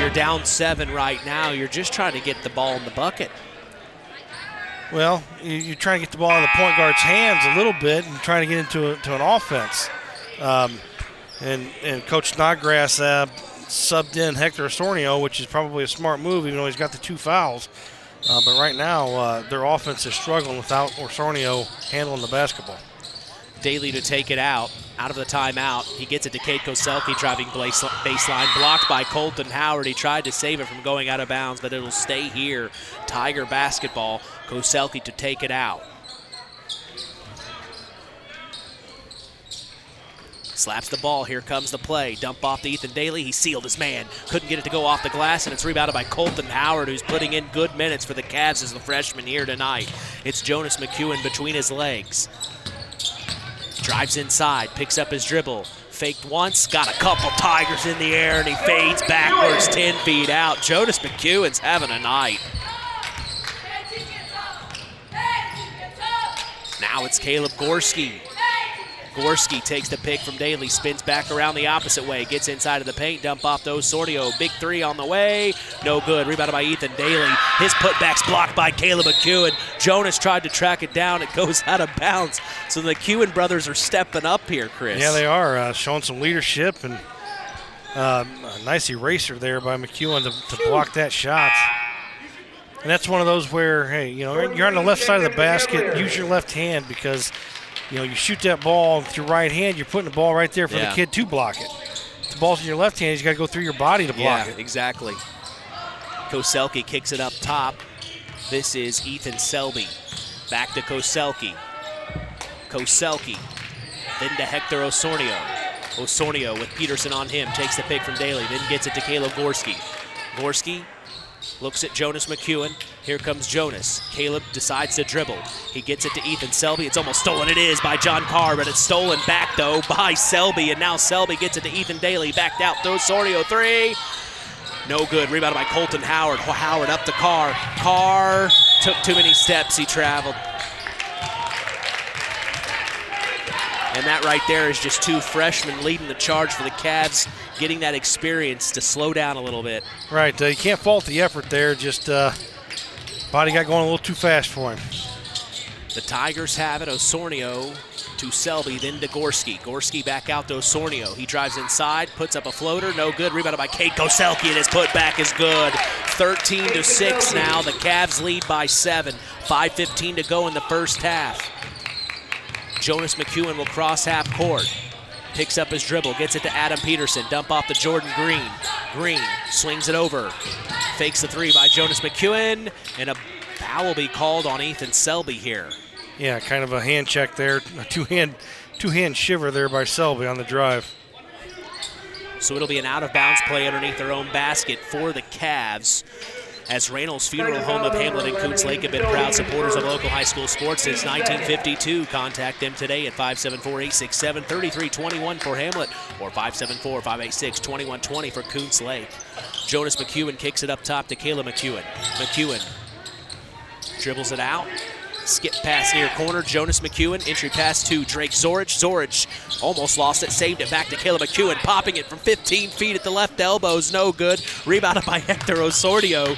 You're down 7 right now. You're just trying to get the ball in the bucket. Well, you're trying to get the ball in the point guard's hands a little bit and trying to get into an offense. And Coach Snodgrass subbed in Hector Osornio, which is probably a smart move, even though he's got the 2 fouls. But right now, their offense is struggling without Osornio handling the basketball. Daly to take it out of the timeout. He gets it to Cade Koselke, driving baseline, blocked by Colton Howard. He tried to save it from going out of bounds, but it'll stay here. Tiger basketball. Koselke to take it out. Slaps the ball. Here comes the play. Dump off to Ethan Daly. He sealed his man. Couldn't get it to go off the glass, and it's rebounded by Colton Howard, who's putting in good minutes for the Cavs as the freshman here tonight. It's Jonas McEwen between his legs. Drives inside. Picks up his dribble. Faked once. Got a couple Tigers in the air, and he fades backwards 10 feet out. Jonas McEwen's having a night. Now it's Caleb Gorski. Gorski takes the pick from Daly, spins back around the opposite way, gets inside of the paint, dump off to Osornio. Big three on the way, no good. Rebounded by Ethan Daly. His putback's blocked by Caleb McEwen. Jonas tried to track it down. It goes out of bounds. So the McEwen brothers are stepping up here, Chris. Yeah, they are, showing some leadership, and a nice eraser there by McEwen to block that shot. And that's one of those where, hey, you're on the left side of the basket, use your left hand, because you shoot that ball with your right hand, you're putting the ball right there for the kid to block it. If the ball's in your left hand, you got to go through your body to block it. Yeah, exactly. Koselke kicks it up top. This is Ethan Selby. Back to Koselke. Koselke. Then to Hector Osornio. Osornio with Peterson on him. Takes the pick from Daly. Then gets it to Caleb Gorski. Gorski looks at Jonas McEwen. Here comes Jonas. Caleb decides to dribble. He gets it to Ethan Selby. It's almost stolen. It is by John Carr, but it's stolen back, though, by Selby. And now Selby gets it to Ethan Daly. Backed out to Osornio. Three. No good. Rebounded by Colton Howard. Howard up to Carr. Carr took too many steps. He traveled. And that right there is just two freshmen leading the charge for the Cavs, getting that experience to slow down a little bit. Right. You can't fault the effort there. Just body got going a little too fast for him. The Tigers have it. Osornio to Selby, then to Gorski. Gorski back out to Osornio. He drives inside, puts up a floater. No good. Rebounded by Cade Koselke, and his putback is good. 13-6 now. The Cavs lead by 7. 5:15 to go in the first half. Jonas McEwen will cross half court. Picks up his dribble, gets it to Adam Peterson. Dump off to Jordan Green. Green swings it over. Fakes the three by Jonas McEwen, and a foul will be called on Ethan Selby here. Yeah, kind of a hand check there. A two-hand shiver there by Selby on the drive. So it'll be an out-of-bounds play underneath their own basket for the Cavs, as Reynolds Funeral Home of Hamlet and Coons Lake have been proud supporters of local high school sports since 1952. Contact them today at 574-867-3321 for Hamlet or 574-586-2120 for Coons Lake. Jonas McEwen kicks it up top to Caleb McEwen. McEwen dribbles it out. Skip pass near corner. Jonas McEwen. Entry pass to Drake Zorich. Zorich almost lost it. Saved it back to Caleb McEwen. Popping it from 15 feet at the left elbows. No good. Rebounded by Hector Osornio.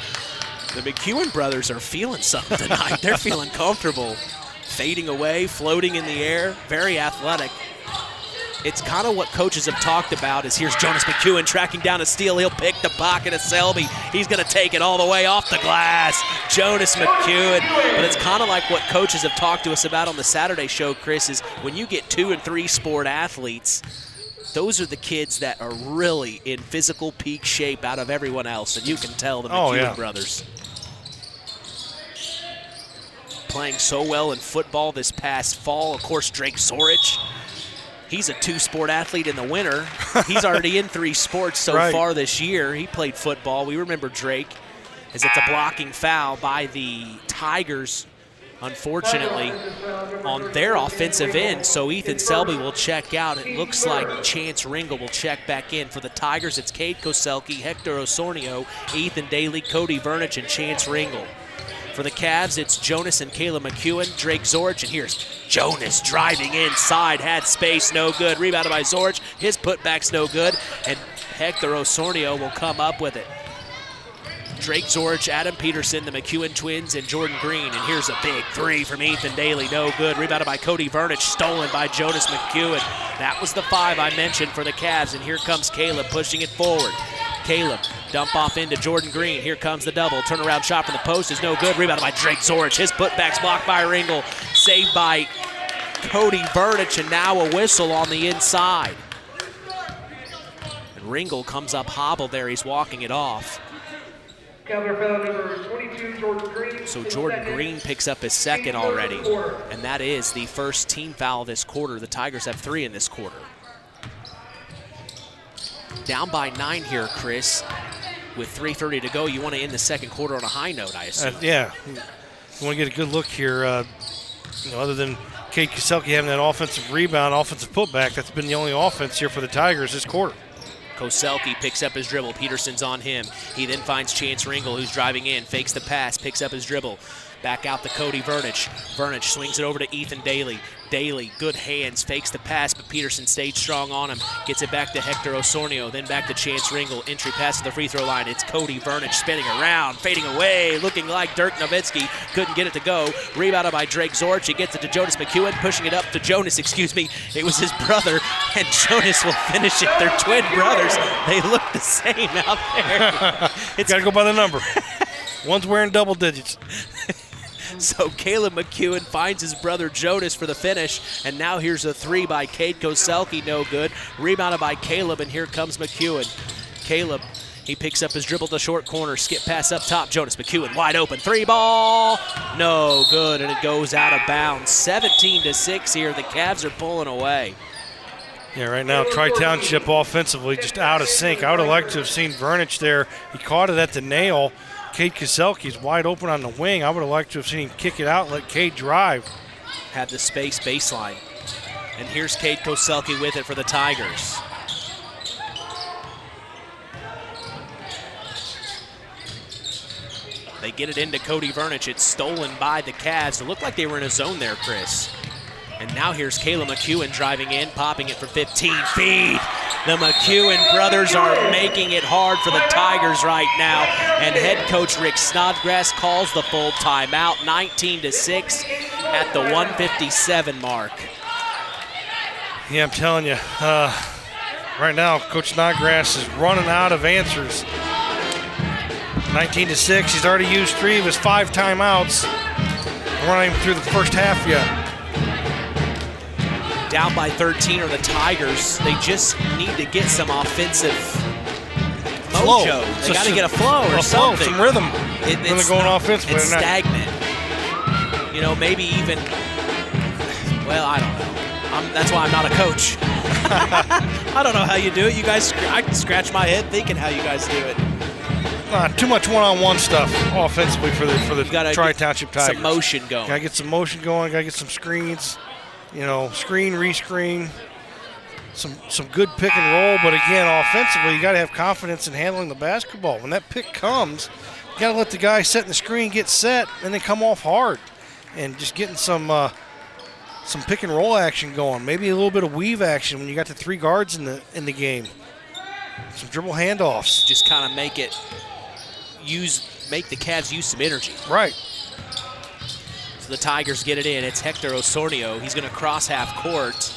The McEwen brothers are feeling something tonight. They're feeling comfortable. Fading away, floating in the air. Very athletic. It's kind of what coaches have talked about is here's Jonas McEwen tracking down a steal. He'll pick the pocket of Selby. He's going to take it all the way off the glass. Jonas McEwen. But it's kind of like what coaches have talked to us about on the Saturday show, Chris, is when you get 2- and 3-sport athletes, those are the kids that are really in physical peak shape out of everyone else. And you can tell the McEwen brothers. Playing so well in football this past fall. Of course, Drake Zorich. He's a 2-sport athlete in the winter. He's already in 3 sports so far this year. He played football. We remember Drake, as it's a blocking foul by the Tigers, unfortunately, on their offensive end. So Ethan Selby will check out. It looks like Chance Ringel will check back in. For the Tigers, it's Cade Koselke, Hector Osornio, Ethan Daly, Cody Vernich, and Chance Ringel. For the Cavs, it's Jonas and Caleb McEwen, Drake Zorich, and here's Jonas driving inside, had space, no good. Rebounded by Zorich, his putback's no good, and Hector Osornio will come up with it. Drake Zorich, Adam Peterson, the McEwen twins, and Jordan Green, and here's a big three from Ethan Daly, no good. Rebounded by Cody Vernich, stolen by Jonas McEwen. That was the 5 I mentioned for the Cavs, and here comes Caleb pushing it forward. Caleb, dump off into Jordan Green. Here comes the double. Turnaround shot from the post is no good. Rebounded by Drake Zorich. His putback's blocked by Ringel. Saved by Cody Vernich, and now a whistle on the inside. And Ringel comes up hobbled there. He's walking it off. So Jordan Green picks up his second already, and that is the first team foul this quarter. The Tigers have 3 in this quarter. Down by 9 here, Chris. With 3:30 to go, you want to end the second quarter on a high note, I assume. Yeah. You want to get a good look here. Other than Cade Koselke having that offensive rebound, offensive putback, that's been the only offense here for the Tigers this quarter. Koselke picks up his dribble. Peterson's on him. He then finds Chance Ringle, who's driving in, fakes the pass, picks up his dribble. Back out to Cody Vernich. Vernich swings it over to Ethan Daly. Daly, good hands, fakes the pass, but Peterson stayed strong on him. Gets it back to Hector Osornio, then back to Chance Ringle. Entry pass to the free throw line. It's Cody Vernich spinning around, fading away, looking like Dirk Nowitzki. Couldn't get it to go. Rebounded by Drake Zorch. He gets it to Jonas McEwen, pushing it up to Jonas, It was his brother, and Jonas will finish it. They're twin brothers. They look the same out there. Got to go by the number. One's wearing double digits. So Caleb McEwen finds his brother Jonas for the finish, and now here's a 3 by Cade Koselke, no good. Rebounded by Caleb, and here comes McEwen. Caleb, he picks up his dribble to short corner, skip pass up top. Jonas McEwen wide open, 3 ball, no good, and it goes out of bounds. 17-6 here. The Cavs are pulling away. Yeah, right now Tri-Township offensively just out of sync. I would have liked to have seen Vernich there. He caught it at the nail. Cade Koselke's wide open on the wing. I would have liked to have seen him kick it out and let Cade drive. Had the space baseline. And here's Cade Koselke with it for the Tigers. They get it into Cody Vernich. It's stolen by the Cavs. It looked like they were in a zone there, Chris. And now here's Caleb McEwen driving in, popping it for 15 feet. The McEwen brothers are making it hard for the Tigers right now. And head coach Rick Snodgrass calls the full timeout, 19-6 at the 1:57 mark. Yeah, I'm telling you, right now Coach Snodgrass is running out of answers. 19-6, he's already used 3 of his 5 timeouts. We're not even through the first half yet. Down by 13 are the Tigers. They just need to get some offensive mojo. They got to get a flow or something. Some rhythm. When they're going offensively. It's stagnant. Maybe even, well, I don't know. That's why I'm not a coach. I don't know how you do it. You guys, I can scratch my head thinking how you guys do it. Too much one-on-one stuff offensively for the Tri-Township Tigers. Some motion going. Got to get some motion going. Got to get some screens. Screen, rescreen, some good pick and roll. But again, offensively, you got to have confidence in handling the basketball. When that pick comes, you got to let the guy set in the screen get set and then come off hard, and just getting some pick and roll action going. Maybe a little bit of weave action when you got the 3 guards in the game. Some dribble handoffs. Just kind of make the Cavs use some energy. Right. The Tigers get it in. It's Hector Osornio. He's going to cross half court.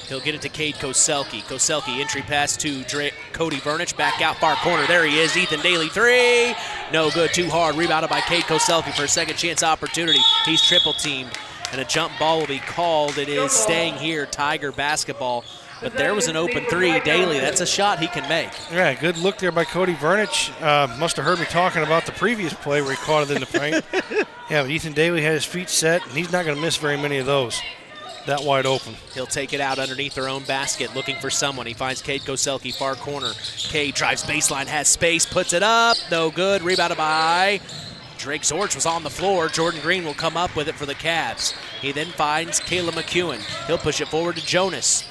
He'll get it to Cade Koselke. Koselke, entry pass to Cody Vernich. Back out far corner. There he is. Ethan Daly, 3. No good. Too hard. Rebounded by Cade Koselke for a second chance opportunity. He's triple teamed, and a jump ball will be called. It is staying here, Tiger basketball. But there was an open 3. Daly, that's a shot he can make. Yeah, good look there by Cody Vernich. Must have heard me talking about the previous play where he caught it in the paint. Yeah, but Ethan Daly had his feet set, and he's not going to miss very many of those. That wide open. He'll take it out underneath their own basket, looking for someone. He finds Cade Koselke, far corner. Cade drives baseline, has space, puts it up. No good. Rebounded by Drake Zorch was on the floor. Jordan Green will come up with it for the Cavs. He then finds Caleb McEwen. He'll push it forward to Jonas.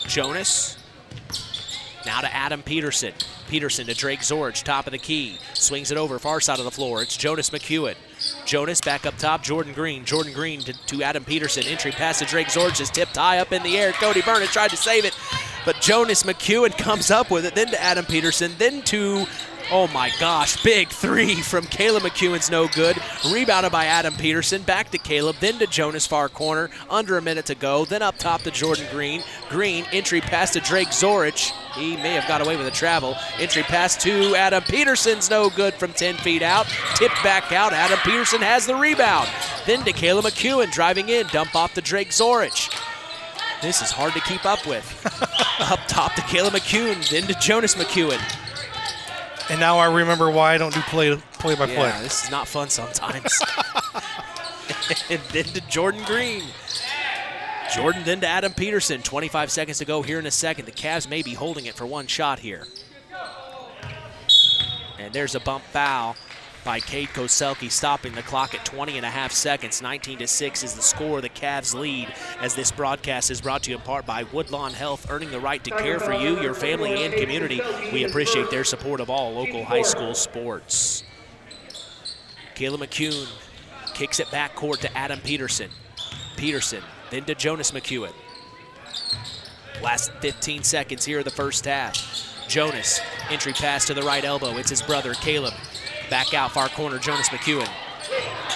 Jonas, now to Adam Peterson. Peterson to Drake Zorch, top of the key. Swings it over, far side of the floor. It's Jonas McEwen. Jonas back up top, Jordan Green. Jordan Green to Adam Peterson. Entry pass to Drake Zorch is tipped high up in the air. Cody Vernich tried to save it, but Jonas McEwen comes up with it. Then to Adam Peterson, then to, oh my gosh, big 3 from Caleb McEwen's no good. Rebounded by Adam Peterson, back to Caleb, then to Jonas, far corner, under a minute to go. Then up top to Jordan Green. Green, entry pass to Drake Zorich. He may have got away with a travel. Entry pass to Adam Peterson's no good from 10 feet out. Tipped back out. Adam Peterson has the rebound. Then to Caleb McEwen driving in. Dump off to Drake Zorich. This is hard to keep up with. Up top to Caleb McEwen, then to Jonas McEwen. And now I remember why I don't do play-by-play. Yeah, this is not fun sometimes. And then to Jordan Green. Jordan then to Adam Peterson. 25 seconds to go here in a second. The Cavs may be holding it for one shot here. And there's a bump foul by Cade Koselke, stopping the clock at 20.5 seconds. 19-6 is the score. The Cavs lead, as this broadcast is brought to you in part by Woodlawn Health, earning the right to care for you, your family, and community. We appreciate their support of all local high school sports. Caleb McCune kicks it backcourt to Adam Peterson. Peterson, then to Jonas McEwen. Last 15 seconds here of the first half. Jonas, entry pass to the right elbow. It's his brother, Caleb. Back out, far corner, Jonas McEwen.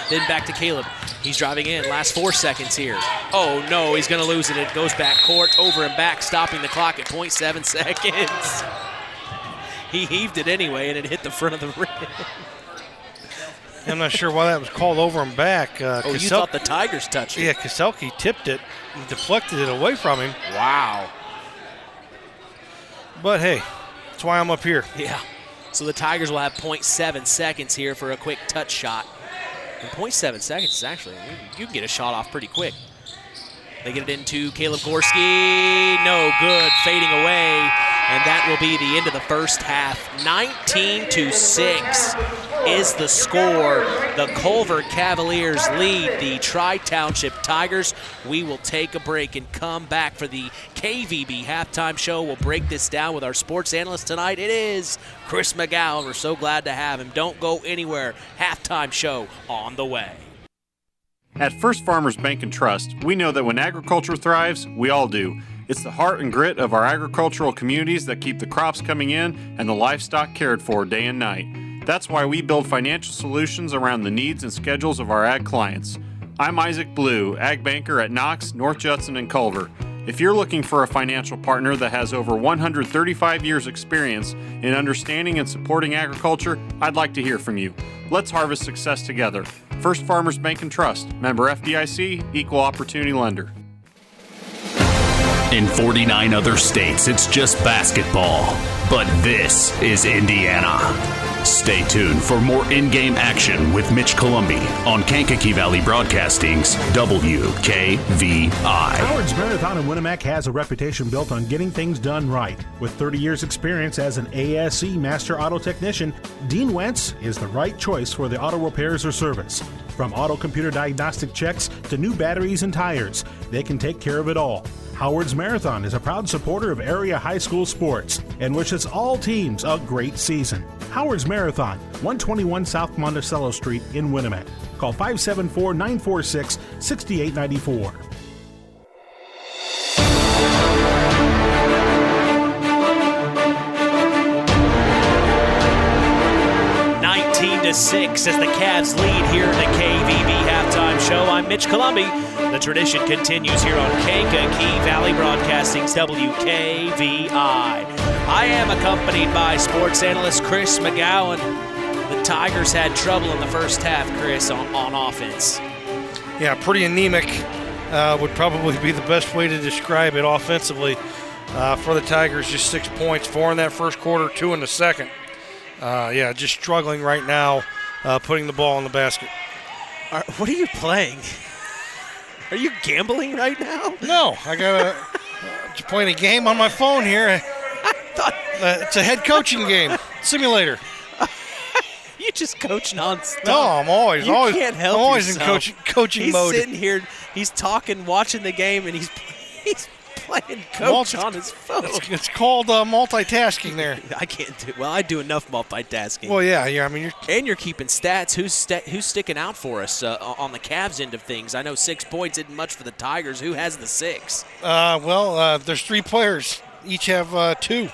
Then back to Caleb. He's driving in. Last 4 seconds here. Oh, no, he's going to lose it. It goes back court, over and back, stopping the clock at 0.7 seconds. He heaved it anyway, and it hit the front of the rim. I'm not sure why that was called over and back. You thought the Tigers touched it. Yeah, Koselke tipped it and deflected it away from him. Wow. But, hey, that's why I'm up here. Yeah. So the Tigers will have 0.7 seconds here for a quick touch shot. And 0.7 seconds is actually, you can get a shot off pretty quick. They get it into Caleb Gorski. No good, fading away. And that will be the end of the first half. 19-6 is the score. The Culver Cavaliers lead the Tri-Township Tigers. We will take a break and come back for the KVB halftime show. We'll break this down with our sports analyst tonight. It is Chris McGowan. We're so glad to have him. Don't go anywhere. Halftime show on the way. At First Farmers Bank and Trust, we know that when agriculture thrives, we all do. It's the heart and grit of our agricultural communities that keep the crops coming in and the livestock cared for day and night. That's why we build financial solutions around the needs and schedules of our ag clients. I'm Isaac Blue, ag banker at Knox, North Judson, and Culver. If you're looking for a financial partner that has over 135 years experience in understanding and supporting agriculture, I'd like to hear from you. Let's harvest success together. First Farmers Bank and Trust, member FDIC, equal opportunity lender. In 49 other states, it's just basketball. But this is Indiana. Stay tuned for more in-game action with Mitch Columbi on Kankakee Valley Broadcasting's WKVI. Howard's Marathon in Winamac has a reputation built on getting things done right. With 30 years experience as an ASE Master Auto Technician, Dean Wentz is the right choice for the auto repairs or service. From auto computer diagnostic checks to new batteries and tires, they can take care of it all. Howard's Marathon is a proud supporter of area high school sports and wishes all teams a great season. Howard's Marathon, 121 South Monticello Street in Winamac. Call 574-946-6894. to 6 as the Cavs lead here in the KVB halftime show. I'm Mitch Columbi. The tradition continues here on Kankakee Valley Broadcasting's WKVI. I am accompanied by sports analyst Chris McGowan. The Tigers had trouble in the first half, Chris, on offense. Yeah, pretty anemic would probably be the best way to describe it offensively. For the Tigers, just 6 points, 4 in that first quarter, 2 in the second. Just struggling right now, putting the ball in the basket. What are you playing? Are you gambling right now? No, I got just playing a game on my phone here. It's a head coaching game, simulator. You just coach nonstop. No, I'm always can't help I'm always yourself. in coaching mode. He's sitting here, he's talking, watching the game, and he's playing coach on his phone. It's called multitasking there. I can't do well. I do enough multitasking. Well, yeah. I mean, you're keeping stats. Who's sticking out for us on the Cavs end of things? I know 6 points isn't much for the Tigers. Who has the 6? There's 3 players. Each have 2.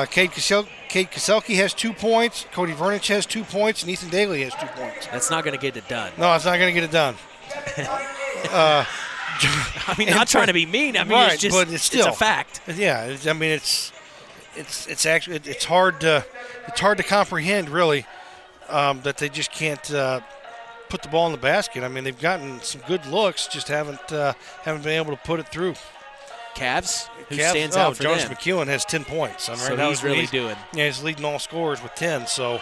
Cade Koselke has 2 points. Cody Vernich has 2 points, and Ethan Daly has 2 points. That's not going to get it done. No, it's not going to get it done. I mean, not trying to be mean. I mean, right, it's just but it's a fact. Yeah, I mean, it's actually hard to comprehend really that they just can't put the ball in the basket. I mean, they've gotten some good looks, just haven't been able to put it through. Cavs? Who stands out for Jonas them? McEwen has 10 points. I mean, so he's really doing. Yeah, he's leading all scorers with 10. So,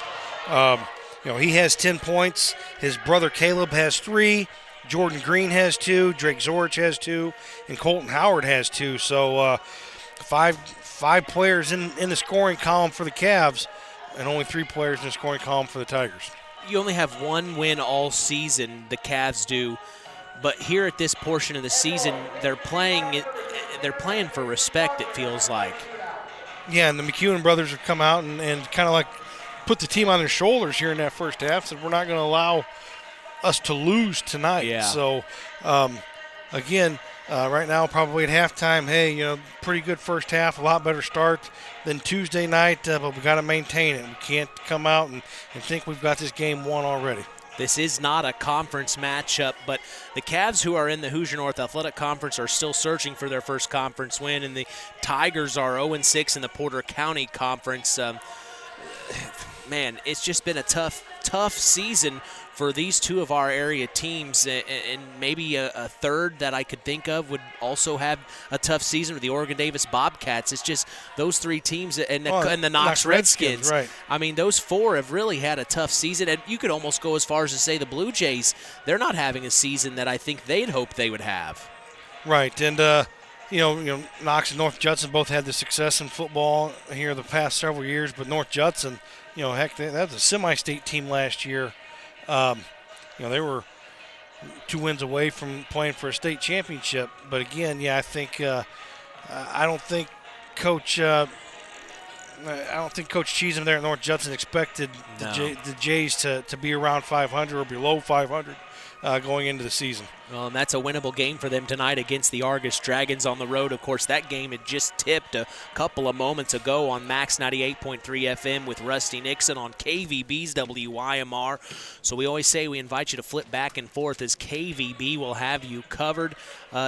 he has 10 points. His brother Caleb has 3. Jordan Green has 2, Drake Zorich has 2, and Colton Howard has 2. So five players in the scoring column for the Cavs and only 3 players in the scoring column for the Tigers. You only have 1 win all season, the Cavs do. But here at this portion of the season, they're playing for respect, it feels like. Yeah, and the McEwen brothers have come out and kind of like put the team on their shoulders here in that first half, said we're not going to allow us to lose tonight. Yeah. So, again, right now probably at halftime, hey, pretty good first half, a lot better start than Tuesday night, but we got to maintain it. We can't come out and think we've got this game won already. This is not a conference matchup, but the Cavs, who are in the Hoosier North Athletic Conference, are still searching for their first conference win, and the Tigers are 0-6 in the Porter County Conference. Man, it's just been a tough season for these 2 of our area teams, and maybe a third that I could think of would also have a tough season with the Oregon Davis Bobcats. It's just those 3 teams and the Knox Redskins. Right. I mean, those 4 have really had a tough season, and you could almost go as far as to say the Blue Jays, they're not having a season that I think they'd hoped they would have. Right, and Knox and North Judson both had the success in football here the past several years, but North Judson, heck, that was a semi-state team last year. They were 2 wins away from playing for a state championship. But again, I think I don't think Coach Cheatham there at North Judson expected the Jays to be around 500 or below 500 going into the season. Well, and that's a winnable game for them tonight against the Argus Dragons on the road. Of course, that game had just tipped a couple of moments ago on Max 98.3 FM with Rusty Nixon on KVB's WYMR. So we always say we invite you to flip back and forth as KVB will have you covered.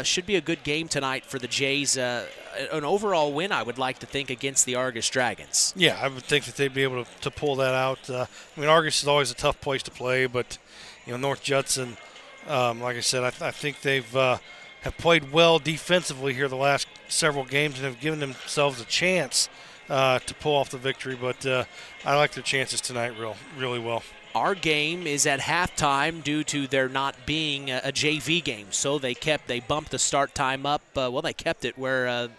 Should be a good game tonight for the Jays. An overall win, I would like to think, against the Argus Dragons. Yeah, I would think that they'd be able to pull that out. Argus is always a tough place to play, but North Judson, like I said, I think they've have played well defensively here the last several games and have given themselves a chance to pull off the victory. But I like their chances tonight really well. Our game is at halftime due to there not being a JV game, so they bumped the start time up. They kept it where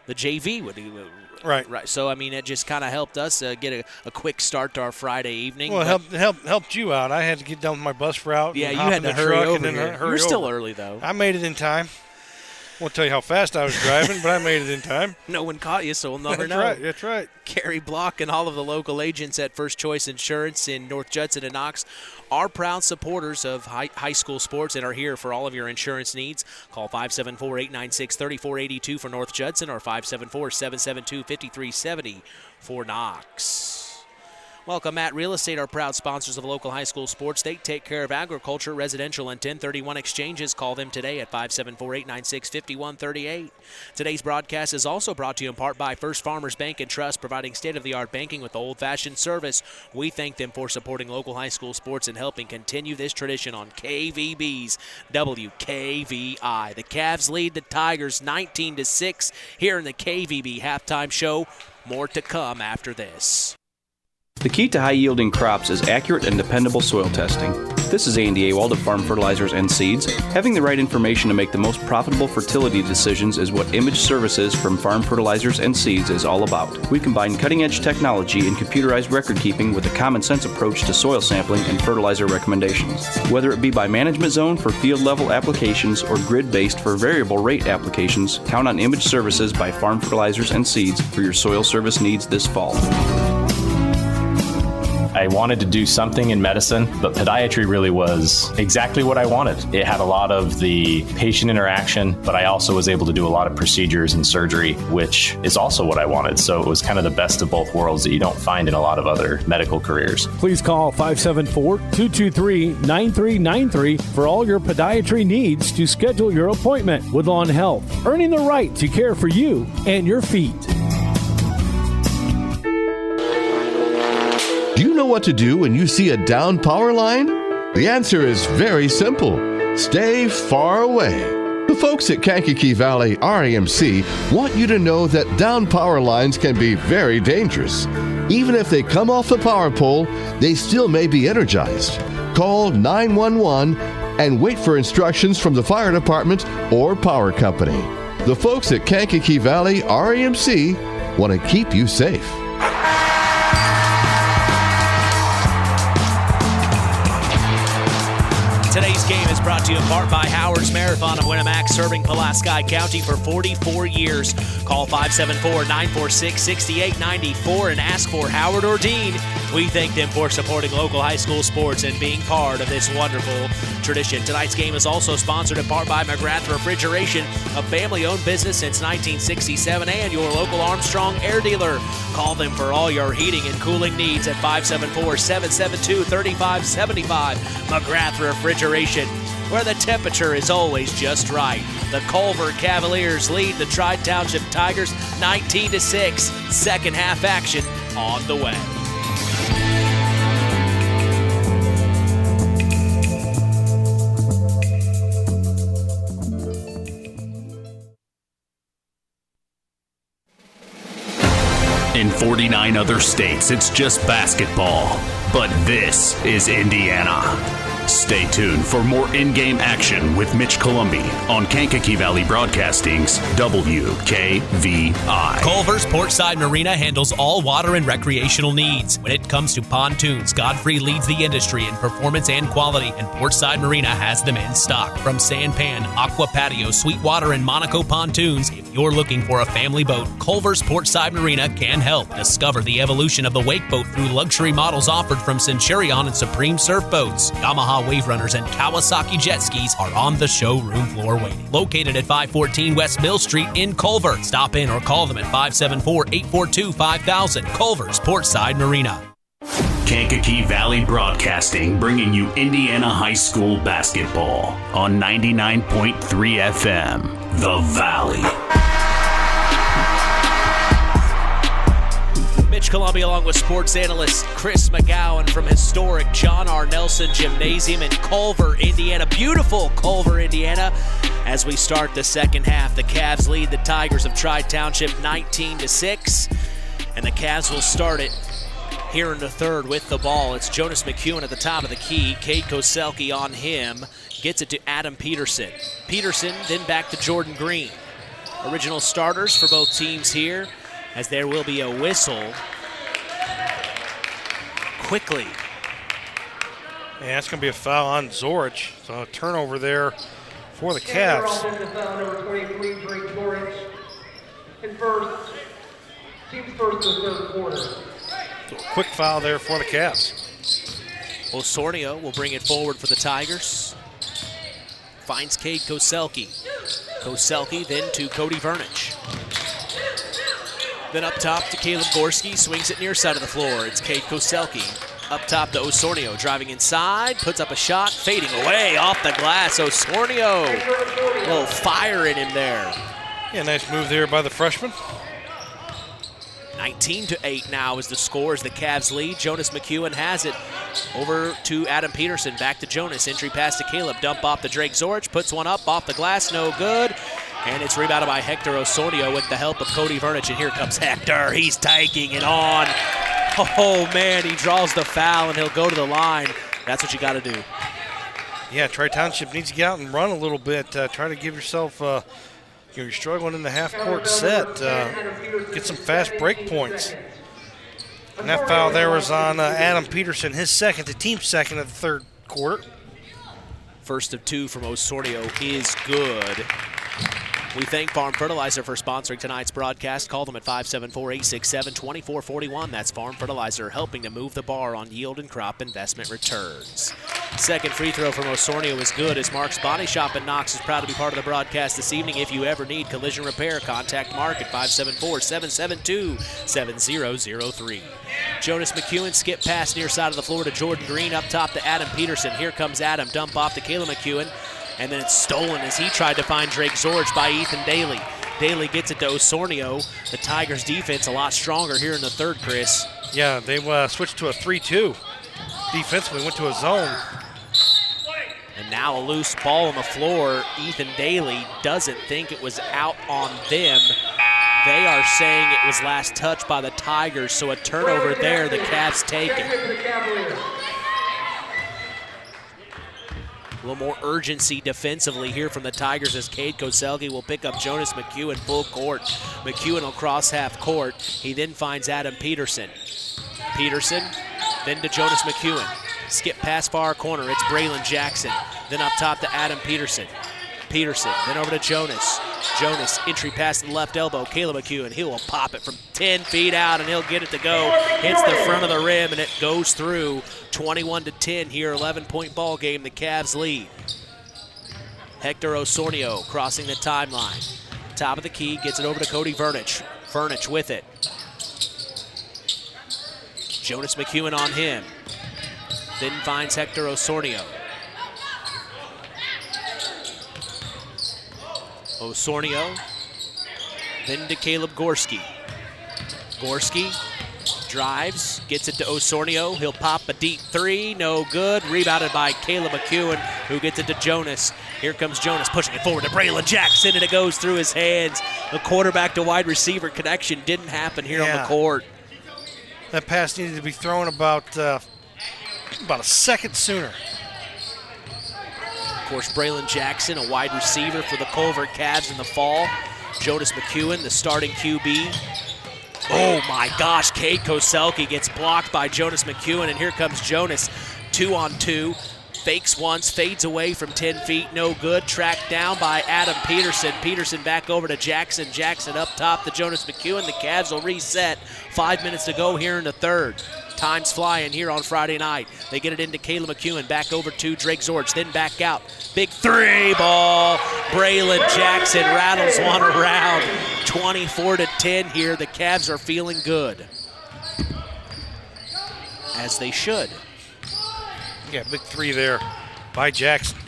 the JV would do. Right. So, it just kind of helped us get a quick start to our Friday evening. Well, it helped you out. I had to get done with my bus route. Yeah, and you hop had in to the hurry truck over and then here. hurry You're still over. early, though. I made it in time. Won't tell you how fast I was driving, but I made it in time. No one caught you, so we'll never know. That's right. Kerry Block and all of the local agents at First Choice Insurance in North Judson and Knox are proud supporters of high school sports and are here for all of your insurance needs. Call 574-896-3482 for North Judson or 574-772-5370 for Knox. Welcome, Matt Real Estate, our proud sponsors of local high school sports. They take care of agriculture, residential, and 1031 exchanges. Call them today at 574-896-5138. Today's broadcast is also brought to you in part by First Farmers Bank and Trust, providing state-of-the-art banking with old-fashioned service. We thank them for supporting local high school sports and helping continue this tradition on KVB's WKVI. The Cavs lead the Tigers 19-6 here in the KVB halftime show. More to come after this. The key to high-yielding crops is accurate and dependable soil testing. This is Andy Awald of Farm Fertilizers and Seeds. Having the right information to make the most profitable fertility decisions is what Image Services from Farm Fertilizers and Seeds is all about. We combine cutting-edge technology and computerized record-keeping with a common-sense approach to soil sampling and fertilizer recommendations. Whether it be by management zone for field-level applications or grid-based for variable rate applications, count on Image Services by Farm Fertilizers and Seeds for your soil service needs this fall. I wanted to do something in medicine, but podiatry really was exactly what I wanted. It had a lot of the patient interaction, but I also was able to do a lot of procedures and surgery, which is also what I wanted. So it was kind of the best of both worlds that you don't find in a lot of other medical careers. Please call 574-223-9393 for all your podiatry needs to schedule your appointment. Woodlawn Health, earning the right to care for you and your feet. Do you know what to do when you see a down power line? The answer is very simple. Stay far away. The folks at Kankakee Valley RAMC want you to know that down power lines can be very dangerous. Even if they come off the power pole, they still may be energized. Call 911 and wait for instructions from the fire department or power company. The folks at Kankakee Valley REMC want to keep you safe. Today's game is brought to you in part by Howard's Marathon of Winamac, serving Pulaski County for 44 years. Call 574-946-6894 and ask for Howard or Dean. We thank them for supporting local high school sports and being part of this wonderful tradition. Tonight's game is also sponsored in part by McGrath Refrigeration, a family-owned business since 1967, and your local Armstrong air dealer. Call them for all your heating and cooling needs at 574-772-3575. McGrath Refrigeration, where the temperature is always just right. The Culver Cavaliers lead the Tri-Township Tigers 19-6. Second half action on the way. In 49 other states, it's just basketball. But this is Indiana. Stay tuned for more in-game action with Mitch Columbi on Kankakee Valley Broadcasting's WKVI. Culver's Portside Marina handles all water and recreational needs. When it comes to pontoons, Godfrey leads the industry in performance and quality, and Portside Marina has them in stock. From Sanpan, Aqua Patio, Sweetwater, and Monaco pontoons, if you're looking for a family boat, Culver's Portside Marina can help. Discover the evolution of the wake boat through luxury models offered from Centurion and Supreme Surf Boats. Yamaha Wave Runners and Kawasaki jet skis are on the showroom floor waiting. Located at 514 West Mill Street in Culver. Stop in or call them at 574-842-5000. Culver's Portside Marina. Kankakee Valley Broadcasting, bringing you Indiana high school basketball on 99.3 FM, The Valley. Mitch Columbi along with sports analyst Chris McGowan from historic John R. Nelson Gymnasium in Culver, Indiana. Beautiful Culver, Indiana. As we start the second half, the Cavs lead the Tigers of Tri-Township 19-6. And the Cavs will start it here in the third with the ball. It's Jonas McEwen at the top of the key. Cade Koselke on him. Gets it to Adam Peterson. Peterson then back to Jordan Green. Original starters for both teams here, as there will be a whistle quickly. And that's going to be a foul on Zorich. So a turnover there for the Cavs. Offensive foul number 23, Drake Zorich. And first, team's first in the third quarter. So a quick foul there for the Cavs. Osornio will bring it forward for the Tigers. Finds Cade Koselke. Koselke then to Cody Vernich. Then up top to Caleb Gorski, swings it near side of the floor. It's Cade Koselke. Up top to Osornio, driving inside, puts up a shot, fading away off the glass. Osornio, a little fire in him there. Yeah, nice move there by the freshman. 19-8 now is the score as the Cavs lead. Jonas McEwen has it over to Adam Peterson. Back to Jonas, entry pass to Caleb. Dump off to Drake Zorich, puts one up off the glass, no good. And it's rebounded by Hector Osornio with the help of Cody Vernich. And here comes Hector. He's taking it on. Oh, man, he draws the foul, and he'll go to the line. That's what you got to do. Yeah, Tri-Township needs to get out and run a little bit. Try to give yourself, you're struggling in the half-court set. Get some fast break points. And that foul there was on Adam Peterson, his second, the team's second of the third quarter. First of two from Osornio is good. We thank Farm Fertilizer for sponsoring tonight's broadcast. Call them at 574-867-2441. That's Farm Fertilizer, helping to move the bar on yield and crop investment returns. Second free throw from Osornio is good, as Mark's Body Shop in Knox is proud to be part of the broadcast this evening. If you ever need collision repair, contact Mark at 574-772-7003. Jonas McEwen skip pass near side of the floor to Jordan Green, up top to Adam Peterson. Here comes Adam, dump off to Caleb McEwen. And then it's stolen as he tried to find Drake Zorich by Ethan Daly. Daly gets it to Osornio. The Tigers' defense a lot stronger here in the third, Chris. Yeah, they switched to a 3-2. Defensively went to a zone. And now a loose ball on the floor. Ethan Daly doesn't think it was out on them. They are saying it was last touched by the Tigers, so a turnover there. The Cavs take it. A little more urgency defensively here from the Tigers as Cade Koselke will pick up Jonas McEwen full court. McEwen will cross half court. He then finds Adam Peterson. Peterson, then to Jonas McEwen. Skip pass far corner, it's Braylon Jackson. Then up top to Adam Peterson. Peterson, then over to Jonas. Jonas, entry pass to the left elbow. Caleb McEwen, he will pop it from 10 feet out and he'll get it to go. Hits the front of the rim and it goes through. 21-10 here, 11-point ball game. The Cavs lead. Hector Osornio crossing the timeline. Top of the key, gets it over to Cody Vernich. Vernich with it. Jonas McEwen on him. Then finds Hector Osornio. Osornio, then to Caleb Gorski. Gorski drives, gets it to Osornio. He'll pop a deep three, no good. Rebounded by Caleb McEwen, who gets it to Jonas. Here comes Jonas, pushing it forward to Braylon Jackson, and it goes through his hands. The quarterback to wide receiver connection didn't happen here on the court. That pass needed to be thrown about a second sooner. Of course, Braylon Jackson, a wide receiver for the Culver Cavs in the fall. Jonas McEwen, the starting QB. Oh my gosh, Cade Koselke gets blocked by Jonas McEwen, and here comes Jonas, 2-on-2. Fakes once, fades away from 10 feet, no good. Tracked down by Adam Peterson. Peterson back over to Jackson. Jackson up top to Jonas McEwen. The Cavs will reset. 5 minutes to go here in the third. Time's flying here on Friday night. They get it into Caleb McEwen, back over to Drake Zorich, then back out. Big three ball. Braylon Jackson rattles one around. 24-10 here. The Cavs are feeling good. As they should. Yeah, big three there by Jackson.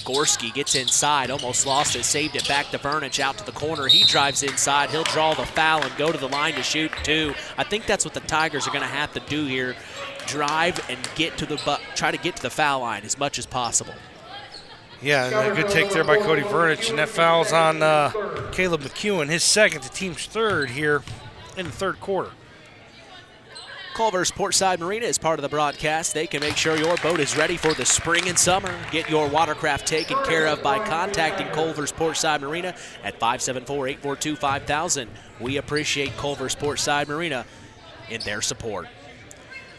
Gorski gets inside, almost lost it, saved it back to Vernich out to the corner. He drives inside, he'll draw the foul and go to the line to shoot two. I think that's what the Tigers are gonna have to do here. Drive and try to get to the foul line as much as possible. Yeah, and a good take there by Cody Vernich, and that foul's on Caleb McEwen, his second, the team's third here in the third quarter. Culver's Portside Marina is part of the broadcast. They can make sure your boat is ready for the spring and summer. Get your watercraft taken care of by contacting Culver's Portside Marina at 574-842-5000. We appreciate Culver's Portside Marina in their support.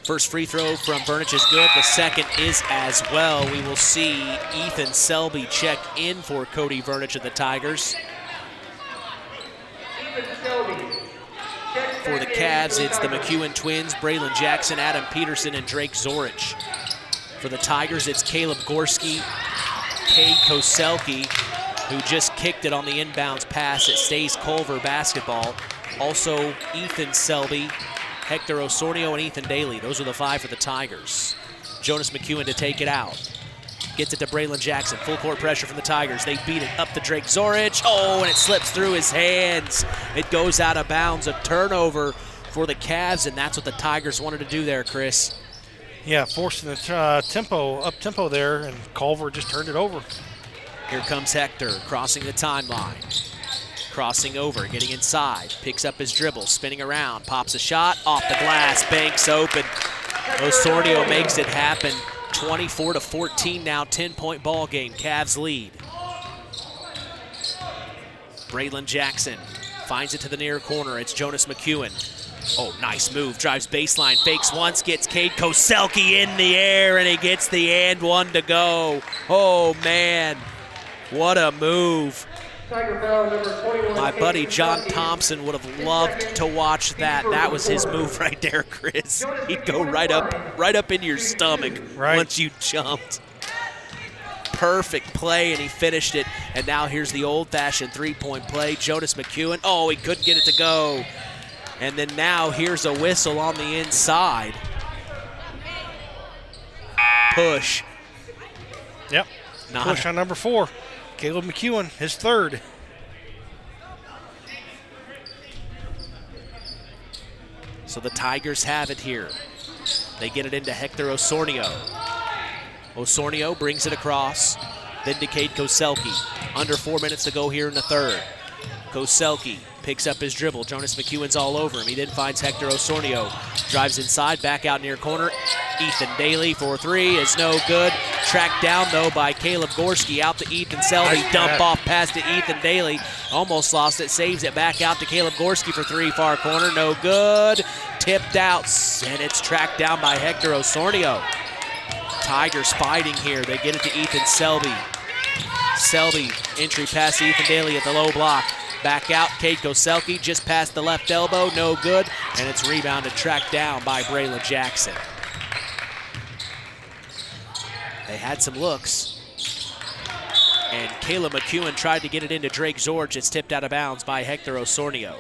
First free throw from Vernich is good. The second is as well. We will see Ethan Selby check in for Cody Vernich of the Tigers. Ethan Selby. For the Cavs, it's the McEwen twins, Braylon Jackson, Adam Peterson, and Drake Zorich. For the Tigers, it's Caleb Gorski, Cade Koselke, who just kicked it on the inbounds pass. It stays Culver basketball. Also, Ethan Selby, Hector Osornio, and Ethan Daly. Those are the five for the Tigers. Jonas McEwen to take it out. Gets it to Braylon Jackson. Full court pressure from the Tigers. They beat it up to Drake Zorich. Oh, and it slips through his hands. It goes out of bounds. A turnover for the Cavs, and that's what the Tigers wanted to do there, Chris. Yeah, forcing the up-tempo there, and Culver just turned it over. Here comes Hector crossing the timeline. Crossing over, getting inside. Picks up his dribble, spinning around. Pops a shot, off the glass, banks open. Osornio makes it happen. 24-14 now, 10-point ball game. Cavs lead. Braylon Jackson finds it to the near corner. It's Jonas McEwen. Oh, nice move. Drives baseline, fakes once, gets Cade Koselke in the air, and he gets the and one to go. Oh, man. What a move. My buddy John Thompson would have loved to watch that. That was his move right there, Chris. He'd go right up in your stomach once you jumped. Perfect play, and he finished it. And now here's the old-fashioned three-point play. Jonas McEwen. Oh, he couldn't get it to go. And then now here's a whistle on the inside. Push. Yep. Push on number 4. Caleb McEwen, his third. So the Tigers have it here. They get it into Hector Osornio. Osornio brings it across, then to Cade Koselke. Under 4 minutes to go here in the third. Koselke Picks up his dribble. Jonas McEwen's all over him. He then finds Hector Osornio. Drives inside, back out near corner. Ethan Daly for 3 is no good. Tracked down, though, by Caleb Gorski. Out to Ethan Selby. Dump off pass to Ethan Daly. Almost lost it. Saves it back out to Caleb Gorski for 3. Far corner. No good. Tipped out. And it's tracked down by Hector Osornio. Tigers fighting here. They get it to Ethan Selby. Selby, entry pass to Ethan Daly at the low block. Back out, Cade Koselke just past the left elbow, no good, and it's rebounded, tracked down by Braylon Jackson. They had some looks, and Caleb McEwen tried to get it into Drake Zorge. It's tipped out of bounds by Hector Osornio.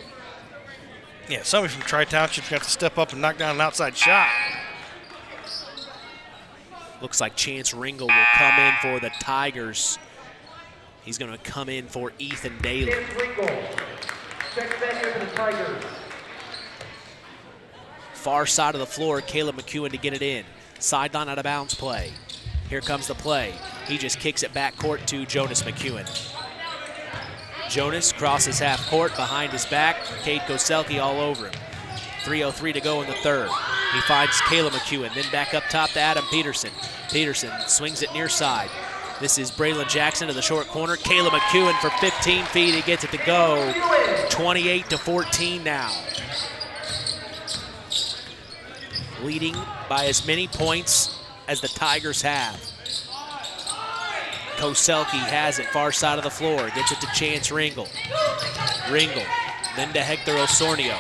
Yeah, somebody from Tri-Township's going to have to step up and knock down an outside shot. Looks like Chance Ringel will come in for the Tigers. He's going to come in for Ethan Daly. Far side of the floor, Caleb McEwen to get it in. Sideline out of bounds play. Here comes the play. He just kicks it back court to Jonas McEwen. Jonas crosses half court behind his back. Cade Koselke all over him. 3:03 to go in the third. He finds Caleb McEwen, then back up top to Adam Peterson. Peterson swings it near side. This is Braylon Jackson to the short corner. Caleb McEwen for 15 feet. He gets it to go. 28-14 now. Leading by as many points as the Tigers have. Koselke has it far side of the floor. Gets it to Chance Ringel. Ringel, then to Hector Osornio.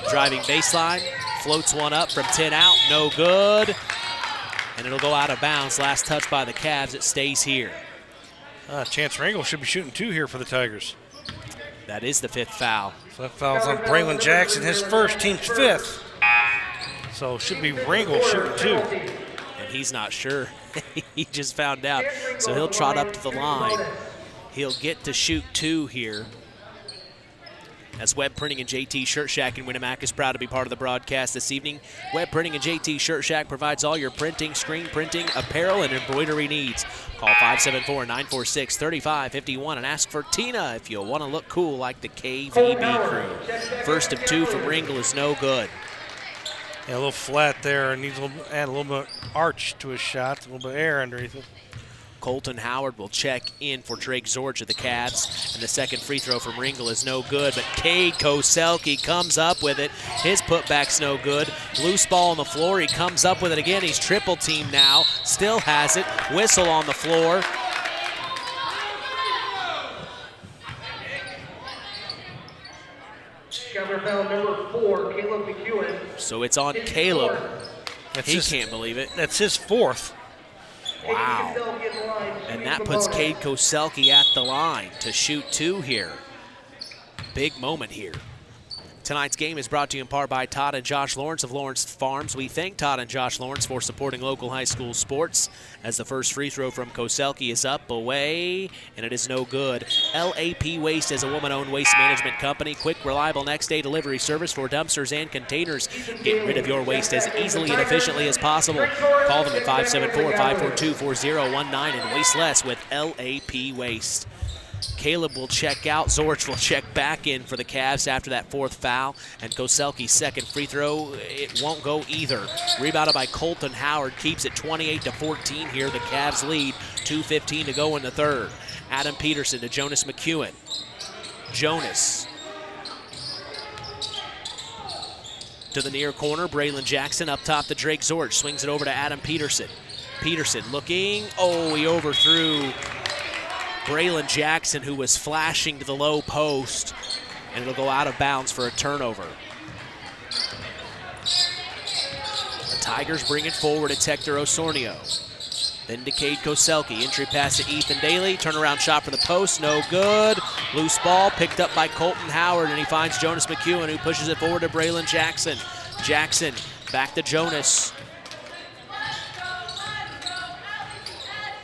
Driving baseline, floats one up from 10 out. No good. And it'll go out of bounds. Last touch by the Cavs. It stays here. Chance Ringel should be shooting 2 here for the Tigers. That is the 5th foul. So that foul's on Braylon Jackson, his first, team's 5th. So should be Ringel shooting 2. And he's not sure. He just found out. So he'll trot up to the line. He'll get to shoot 2 here. As Web Printing and JT Shirt Shack in Winamac is proud to be part of the broadcast this evening. Web Printing and JT Shirt Shack provides all your printing, screen printing, apparel, and embroidery needs. Call 574-946-3551 and ask for Tina if you'll want to look cool like the KVB crew. First of 2 from Ringel is no good. Yeah, a little flat there, and needs to add a little bit arch to his shot, a little bit of air underneath it. Colton Howard will check in for Drake Zorge of the Cavs. And the second free throw from Ringel is no good, but Cade Koselke comes up with it. His putback's no good. Loose ball on the floor. He comes up with it again. He's triple teamed now. Still has it. Whistle on the floor. Cover foul number 4, Caleb McEwen. So it's on Caleb. He can't believe it. That's his 4th. Wow. And that puts Cade Koselke at the line to shoot 2 here. Big moment here. Tonight's game is brought to you in part by Todd and Josh Lawrence of Lawrence Farms. We thank Todd and Josh Lawrence for supporting local high school sports. As the first free throw from Koselke is up, away, and it is no good. LAP Waste is a woman-owned waste management company. Quick, reliable next-day delivery service for dumpsters and containers. Get rid of your waste as easily and efficiently as possible. Call them at 574-542-4019 and waste less with LAP Waste. Caleb will check out. Zorge will check back in for the Cavs after that 4th foul. And Koselke's second free throw, it won't go either. Rebounded by Colton Howard. Keeps it 28-14 here. The Cavs lead. 2:15 to go in the third. Adam Peterson to Jonas McEwen. Jonas to the near corner. Braylon Jackson up top to Drake Zorge. Swings it over to Adam Peterson. Peterson looking. Oh, he overthrew Braylon Jackson, who was flashing to the low post, and it'll go out of bounds for a turnover. The Tigers bring it forward. It's Hector Osornio. Then to Cade Koselke. Entry pass to Ethan Daly. Turnaround shot for the post. No good. Loose ball picked up by Colton Howard, and he finds Jonas McEwen, who pushes it forward to Braylon Jackson. Jackson back to Jonas.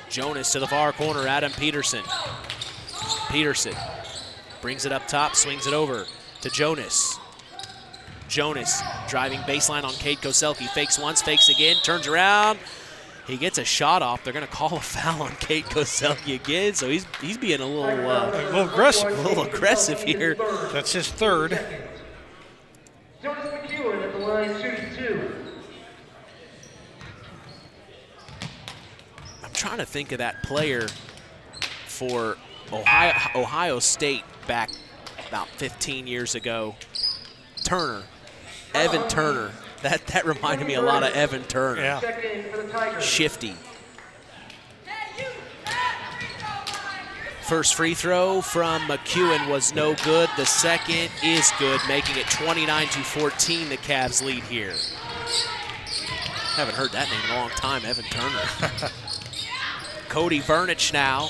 Jonas to the far corner, Adam Peterson. Peterson brings it up top, swings it over to Jonas. Jonas driving baseline on Cade Koselke. Fakes once, fakes again, turns around, He gets a shot off. They're going to call a foul on Cade Koselke again, so he's being a little aggressive here. That's his third. Jonas McEwen at the line, shooting 2. I'm trying to think of that player for Ohio State back about 15 years ago. Turner, Evan Turner. That reminded me a lot of Evan Turner. Yeah. Shifty. First free throw from McEwen was no good. The second is good, making it 29-14, the Cavs lead here. Haven't heard that name in a long time, Evan Turner. Cody Vernich now.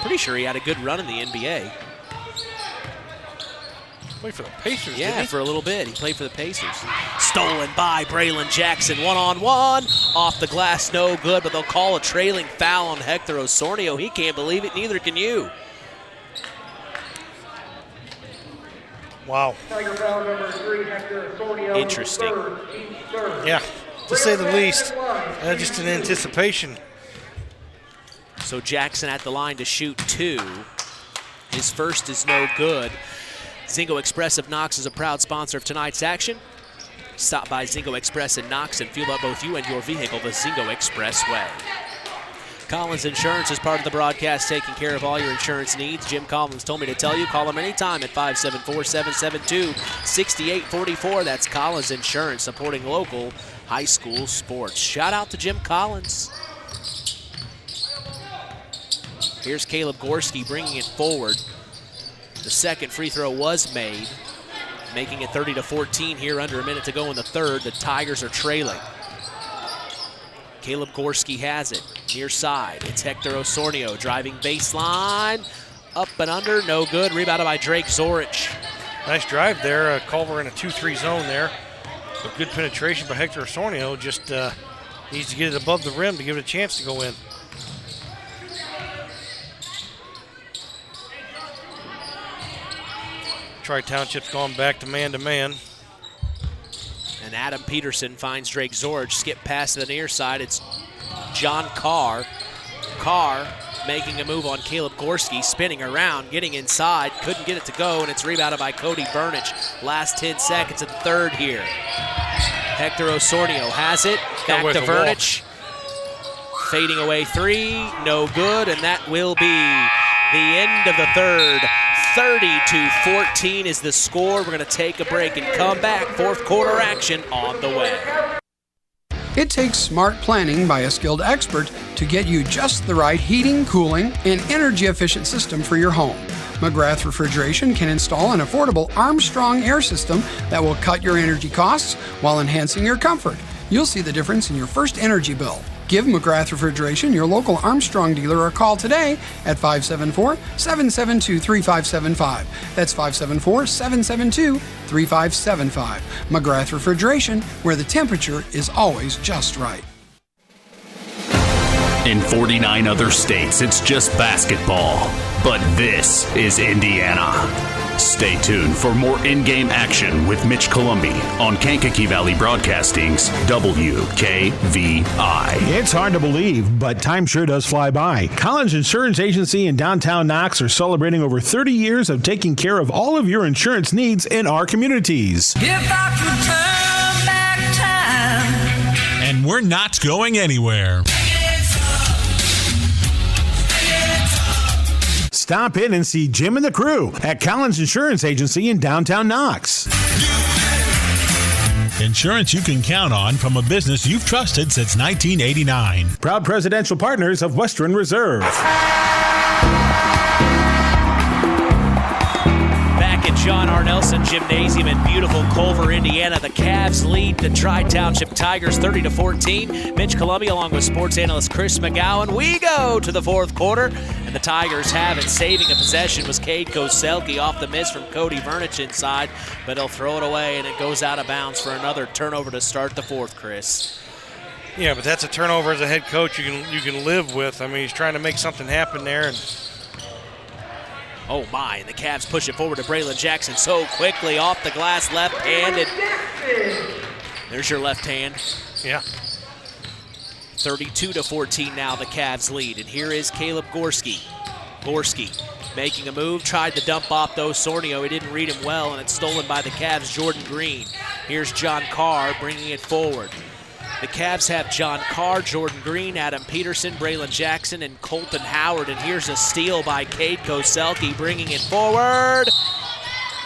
Pretty sure he had a good run in the NBA. Played for the Pacers, yeah, didn't he? for a little bit. He played for the Pacers. Stolen by Braylon Jackson, one-on-one. Off the glass, no good, but they'll call a trailing foul on Hector Osornio. He can't believe it, neither can you. Wow. Interesting. Yeah, to say the least. Just an anticipation. So Jackson at the line to shoot 2. His first is no good. Zingo Express of Knox is a proud sponsor of tonight's action. Stop by Zingo Express in Knox and fuel up both you and your vehicle the Zingo Express way. Collins Insurance is part of the broadcast, taking care of all your insurance needs. Jim Collins told me to tell you, call him anytime at 574-772-6844. That's Collins Insurance, supporting local high school sports. Shout out to Jim Collins. Here's Caleb Gorski bringing it forward. The second free throw was made, making it 30-14 here, under a minute to go in the third. The Tigers are trailing. Caleb Gorski has it, near side. It's Hector Osornio driving baseline, up and under, no good. Rebounded by Drake Zorich. Nice drive there. Culver in a 2-3 zone there. A good penetration by Hector Osornio. Just needs to get it above the rim to give it a chance to go in. Tri-Township's gone back to man-to-man. And Adam Peterson finds Drake Zorich. Skip past to the near side. It's John Carr. Carr making a move on Caleb Gorski, spinning around, getting inside. Couldn't get it to go, and it's rebounded by Cody Vernich. Last 10 seconds of the third here. Hector Osornio has it. Back to Vernich. Fading away 3. No good, and that will be the end of the third. 30-14 is the score. We're going to take a break and come back. Fourth quarter action on the way. It takes smart planning by a skilled expert to get you just the right heating, cooling, and energy-efficient system for your home. McGrath Refrigeration can install an affordable Armstrong air system that will cut your energy costs while enhancing your comfort. You'll see the difference in your first energy bill. Give McGrath Refrigeration, your local Armstrong dealer, a call today at 574-772-3575. That's 574-772-3575. McGrath Refrigeration, where the temperature is always just right. In 49 other states, it's just basketball. But this is Indiana. Stay tuned for more in-game action with Mitch Columbi on Kankakee Valley Broadcasting's WKVI. It's hard to believe, but time sure does fly by. Collins Insurance Agency in downtown Knox are celebrating over 30 years of taking care of all of your insurance needs in our communities. If I could turn back time. And we're not going anywhere. Stop in and see Jim and the crew at Collins Insurance Agency in downtown Knox. Insurance you can count on from a business you've trusted since 1989. Proud presidential partners of Western Reserve. Back at John R. Nelson Gymnasium in beautiful Culver, Indiana, the Cavs lead the Tri-Township Tigers 30-14. Mitch Columbi along with sports analyst Chris McGowan. We go to the fourth quarter, and the Tigers have it. Saving a possession was Cade Koselke off the miss from Cody Vernich inside, but he'll throw it away, and it goes out of bounds for another turnover to start the fourth, Chris. Yeah, but that's a turnover as a head coach you can live with. I mean, he's trying to make something happen there. And oh my, and the Cavs push it forward to Braylon Jackson so quickly off the glass, left-handed. There's your left hand. Yeah. 32-14 now the Cavs lead, and here is Caleb Gorski. Gorski making a move, tried to dump off to Osornio. He didn't read him well, and it's stolen by the Cavs' Jordan Green. Here's John Carr bringing it forward. The Cavs have John Carr, Jordan Green, Adam Peterson, Braylon Jackson, and Colton Howard. And here's a steal by Cade Koselke bringing it forward.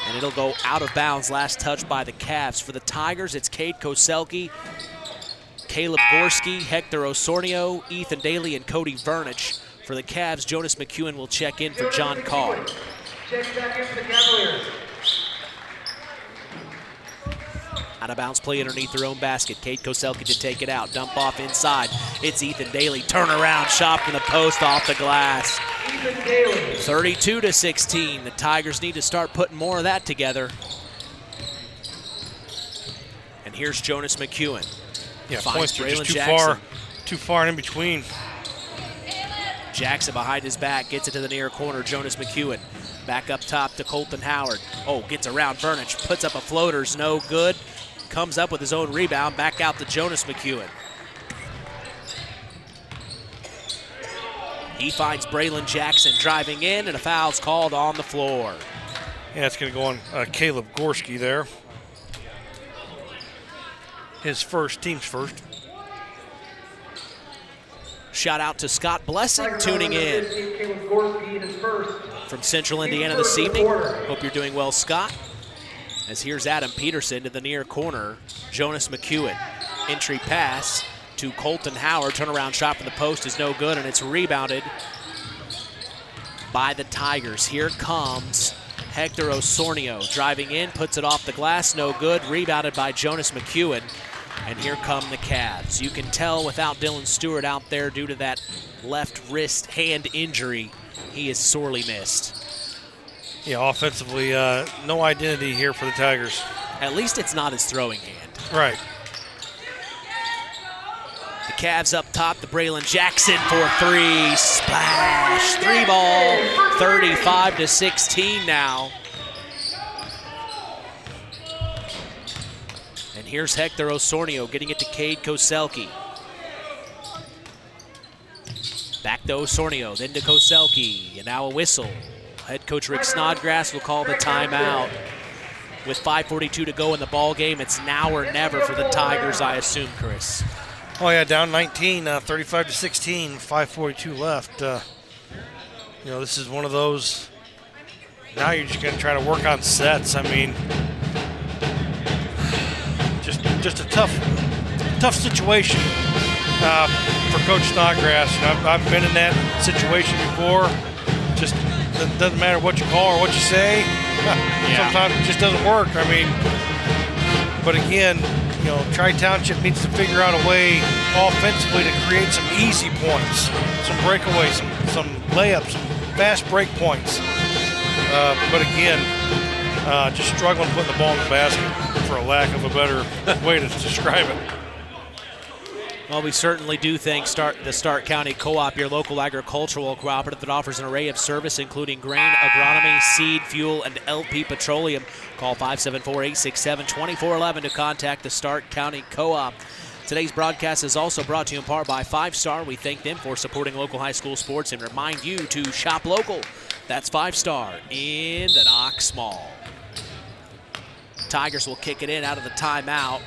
And it'll go out of bounds. Last touch by the Cavs. For the Tigers, it's Cade Koselke, Caleb Gorski, Hector Osornio, Ethan Daly, and Cody Vernich. For the Cavs, Jonas McEwen will check in for John Carr. Check back in for the Cavaliers. Out of bounds play underneath their own basket. Cade Koselke to take it out. Dump off inside. It's Ethan Daly. Turnaround shot from the post off the glass. 32-16. The Tigers need to start putting more of that together. And here's Jonas McEwen. Yeah, finds points are Braylon just Jackson. too far in between. Jackson behind his back, gets it to the near corner. Jonas McEwen back up top to Colton Howard. Oh, gets around Vernich, puts up a floater's no good. Comes up with his own rebound, back out to Jonas McEwen. He finds Braylon Jackson driving in, and a foul's called on the floor. Yeah, it's going to go on Caleb Gorski there. His first, team's first. Shout out to Scott Blessing tuning in from Central Indiana this evening. Hope you're doing well, Scott. As here's Adam Peterson to the near corner. Jonas McEwen. Entry pass to Colton Howard. Turnaround shot from the post is no good, and it's rebounded by the Tigers. Here comes Hector Osornio. Driving in, puts it off the glass, no good. Rebounded by Jonas McEwen. And here come the Cavs. You can tell without Dylan Stewart out there due to that left wrist hand injury, he is sorely missed. Yeah, offensively, no identity here for the Tigers. At least it's not his throwing hand. Right. The Cavs up top to Braylon Jackson for three. Splash. Three ball. 35-16 now. And here's Hector Osornio getting it to Cade Koselke. Back to Osornio, then to Koselke, and now a whistle. Head coach Rick Snodgrass will call the timeout. With 5:42 to go in the ball game, it's now or never for the Tigers, I assume, Chris. Oh yeah, down 19, 35-16, 5:42 left. This is one of those. Now you're just going to try to work on sets. I mean, just a tough situation for Coach Snodgrass. I've been in that situation before. Just doesn't matter what you call or what you say. Sometimes it just doesn't work. I mean, but again, Tri-Township needs to figure out a way offensively to create some easy points, some breakaways, some layups, some fast break points. But again, just struggling putting the ball in the basket, for a lack of a better way to describe it. Well, we certainly do thank the Stark County Co-op, your local agricultural cooperative that offers an array of service, including grain, agronomy, seed, fuel, and LP Petroleum. Call 574-867-2411 to contact the Stark County Co-op. Today's broadcast is also brought to you in part by 5 Star. We thank them for supporting local high school sports and remind you to shop local. That's 5 Star in the Knox Mall. Tigers will kick it in out of the timeout.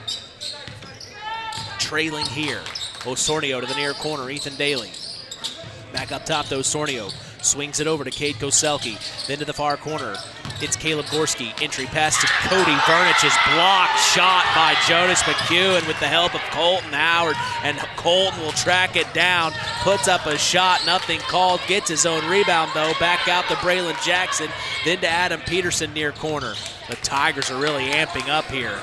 Trailing here. Osornio to the near corner, Ethan Daly. Back up top to Osornio. Swings it over to Cade Koselke. Then to the far corner. It's Caleb Gorski. Entry pass to Cody Vernich is blocked. Shot by Jonas McEwen with the help of Colton Howard. And Colton will track it down. Puts up a shot. Nothing called. Gets his own rebound, though. Back out to Braylon Jackson. Then to Adam Peterson near corner. The Tigers are really amping up here.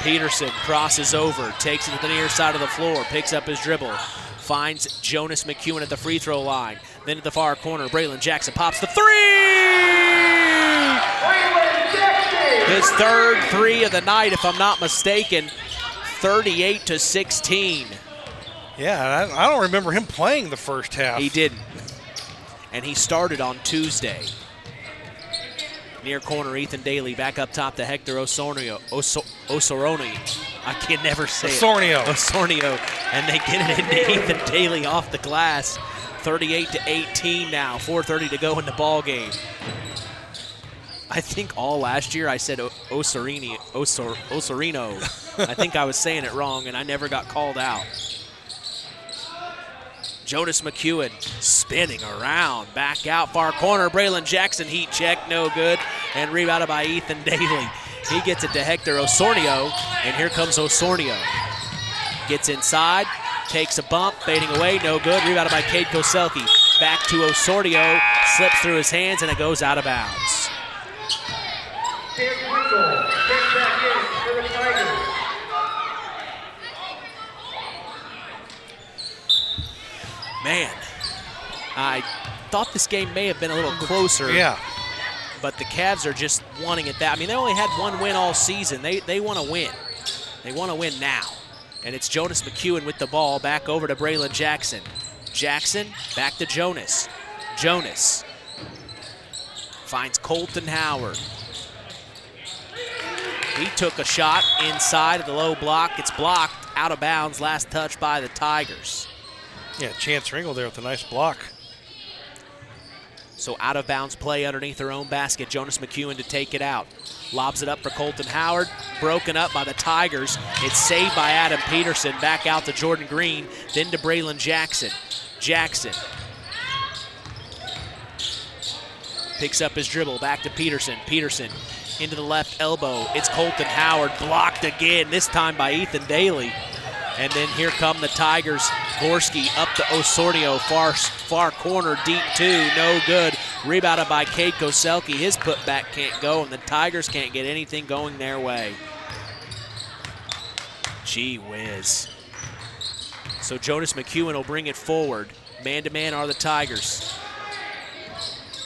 Peterson crosses over. Takes it to the near side of the floor. Picks up his dribble. Finds Jonas McEwen at the free throw line. Then at the far corner, Braylon Jackson pops the three! His third three of the night, if I'm not mistaken. 38-16. Yeah, I don't remember him playing the first half. He didn't. And he started on Tuesday. Near corner, Ethan Daly. Back up top to Hector Osornio. Osornio. I can never say Osornio. it. Osornio And they get it into Ethan Daly off the glass. 38-18 now, 4:30 to go in the ball game. I think all last year I said Osorino. I think I was saying it wrong, and I never got called out. Jonas McEwen spinning around, back out, far corner. Braylon Jackson heat check, no good, and rebounded by Ethan Daly. He gets it to Hector Osornio, and here comes Osornio. Gets inside, takes a bump, fading away, no good. Rebounded by Cade Koselke. Back to Osornio, slips through his hands, and it goes out of bounds. Man, I thought this game may have been a little closer. Yeah. But the Cavs are just wanting it that. I mean, they only had one win all season. They want to win. They want to win now. And it's Jonas McEwen with the ball, back over to Braylon Jackson. Jackson, back to Jonas. Jonas finds Colton Howard. He took a shot inside of the low block. It's blocked, out of bounds, last touch by the Tigers. Yeah, Chance Ringle there with a nice block. So out of bounds play underneath their own basket. Jonas McEwen to take it out. Lobs it up for Colton Howard. Broken up by the Tigers. It's saved by Adam Peterson. Back out to Jordan Green. Then to Braylon Jackson. Jackson picks up his dribble. Back to Peterson. Peterson into the left elbow. It's Colton Howard. Blocked again. This time by Ethan Daly. And then here come the Tigers. Gorski up to Osornio, far corner, deep two, no good. Rebounded by Cade Koselke. His putback can't go, and the Tigers can't get anything going their way. Gee whiz. So Jonas McEwen will bring it forward. Man-to-man are the Tigers.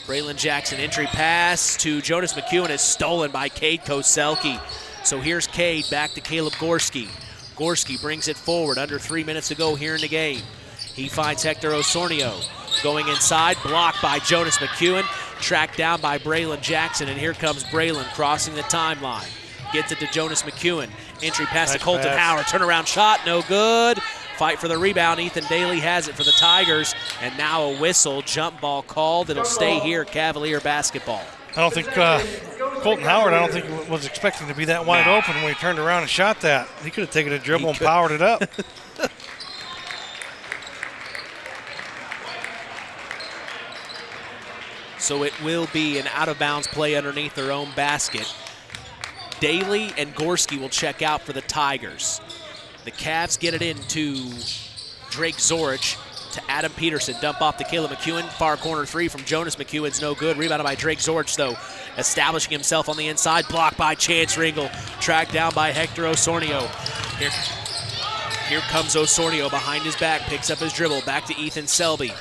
Braylon Jackson, entry pass to Jonas McEwen is stolen by Cade Koselke. So here's Cade, back to Caleb Gorski. Gorski brings it forward, under 3 minutes to go here in the game. He finds Hector Osornio. Going inside, blocked by Jonas McEwen, tracked down by Braylon Jackson, and here comes Braylon crossing the timeline. Gets it to Jonas McEwen. Entry pass to Colton Howard, turnaround shot, no good. Fight for the rebound, Ethan Daly has it for the Tigers, and now a whistle, jump ball called. It'll stay here, Cavalier basketball. I don't think Colton Howard, was expecting to be that wide open when he turned around and shot that. He could have taken a dribble and powered it up. So it will be an out-of-bounds play underneath their own basket. Daly and Gorski will check out for the Tigers. The Cavs get it into Drake Zorich. To Adam Peterson, dump off to Caleb McEwen. Far corner three from Jonas McEwen's no good. Rebounded by Drake Zorich, though. Establishing himself on the inside. Blocked by Chance Ringle. Tracked down by Hector Osornio. Here comes Osornio behind his back. Picks up his dribble. Back to Ethan Selby.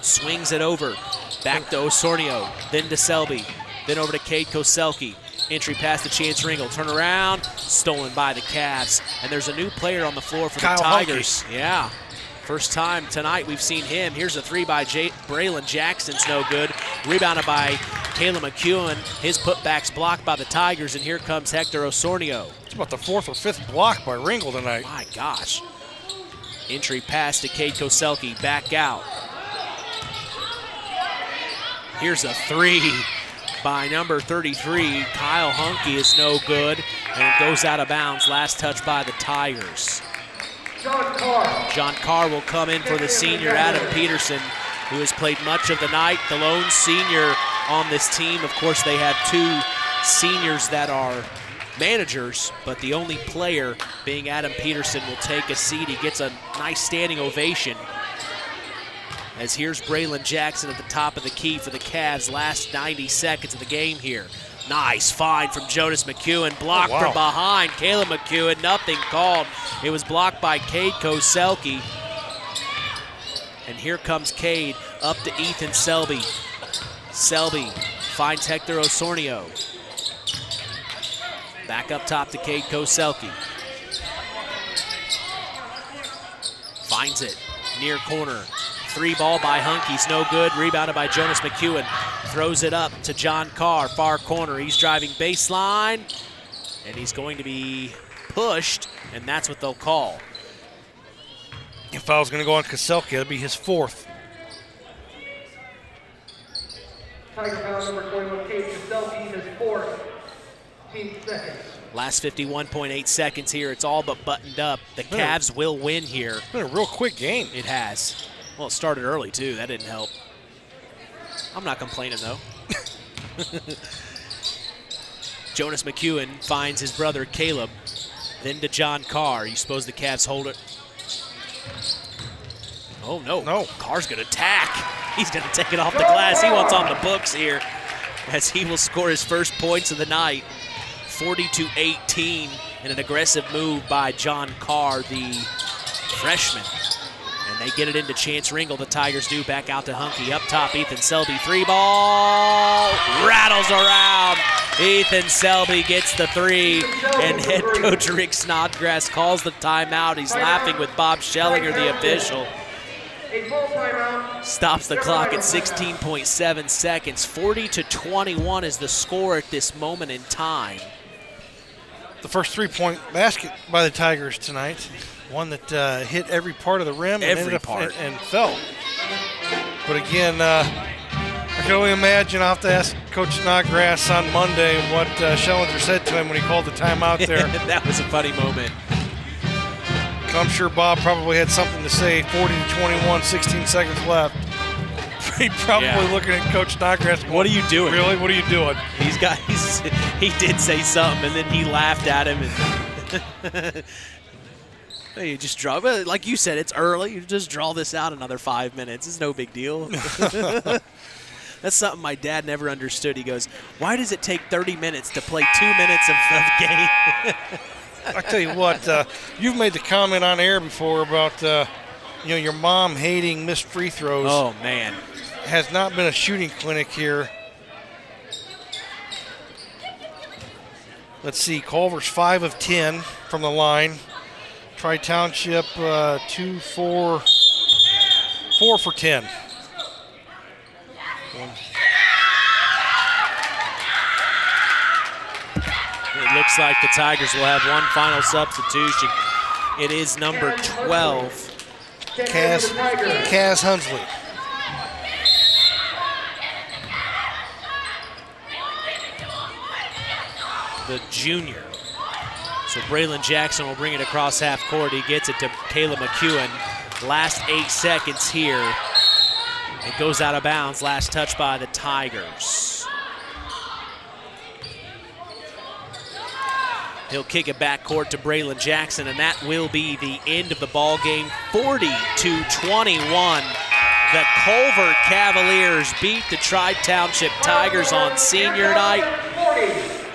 Swings it over. Back to Osornio. Then to Selby. Then over to Cade Koselke. Entry pass to Chance Ringle. Turn around. Stolen by the Cavs. And there's a new player on the floor for the Tigers. Yeah. First time tonight we've seen him. Here's a three by Braylon Jackson's no good. Rebounded by Caleb McEwen. His putback's blocked by the Tigers, and here comes Hector Osornio. It's about the fourth or fifth block by Ringle tonight. My gosh. Entry pass to Cade Koselke. Back out. Here's a three by number 33. Kyle Hunke is no good, and it goes out of bounds. Last touch by the Tigers. John Carr will come in for the senior Adam Peterson, who has played much of the night. The lone senior on this team. Of course, they have two seniors that are managers, but the only player being Adam Peterson will take a seat. He gets a nice standing ovation. As here's Braylon Jackson at the top of the key for the Cavs. Last 90 seconds of the game here. Nice find from Jonas McEwen. Blocked from behind. Caleb McEwen, nothing called. It was blocked by Cade Koselke. And here comes Cade up to Ethan Selby. Selby finds Hector Osornio. Back up top to Cade Koselke. Finds it. Near corner. Three ball by Hunke's no good. Rebounded by Jonas McEwen. Throws it up to John Carr, far corner. He's driving baseline, and he's going to be pushed, and that's what they'll call. If foul's going to go on Kaselka, it'll be his 4th. Tiger foul number 21, Cade Kaselke, his 4th, 15 seconds. Last 51.8 seconds here. It's all but buttoned up. The Cavs will win here. It's been a real quick game. It has. Well, it started early, too. That didn't help. I'm not complaining, though. Jonas McEwen finds his brother Caleb. Then to John Carr. You suppose the Cavs hold it? Oh, no. Carr's going to tack. He's going to take it off the glass. He wants on the books here as he will score his first points of the night. 40-18 in an aggressive move by John Carr, the freshman. And they get it into Chance Ringle. The Tigers do. Back out to Hunky. Up top, Ethan Selby. 3-ball. Rattles around. Ethan Selby gets the 3. And head coach Rick Snodgrass calls the timeout. He's laughing with Bob Schellinger, the official. Stops the clock at 16.7 seconds. 40-21 is the score at this moment in time. The first 3-point basket by the Tigers tonight. One that hit every part of the rim and fell. But again, I can only imagine. I'll have to ask Coach Snodgrass on Monday what Schellinger said to him when he called the timeout there. That was a funny moment. I'm sure Bob probably had something to say. 40-21, 16 seconds left. He probably looking at Coach Snodgrass going, what are you doing? Really? What are you doing? He did say something, and then he laughed at him. And you just draw, like you said, it's early. You just draw this out another 5 minutes. It's no big deal. That's something my dad never understood. He goes, why does it take 30 minutes to play 2 minutes of game? I tell you what, you've made the comment on air before about your mom hating missed free throws. Oh, man. Has not been a shooting clinic here. Let's see, Culver's 5 of 10 from the line. Tri-Township 4 for 10. It looks like the Tigers will have one final substitution. It is number 12. Kaz Hunsley. The junior. So Braylon Jackson will bring it across half court. He gets it to Caleb McEwen. Last 8 seconds here. It goes out of bounds. Last touch by the Tigers. He'll kick it back court to Braylon Jackson, and that will be the end of the ball game. 40-21. The Culver Cavaliers beat the Tri-Township Tigers on senior night,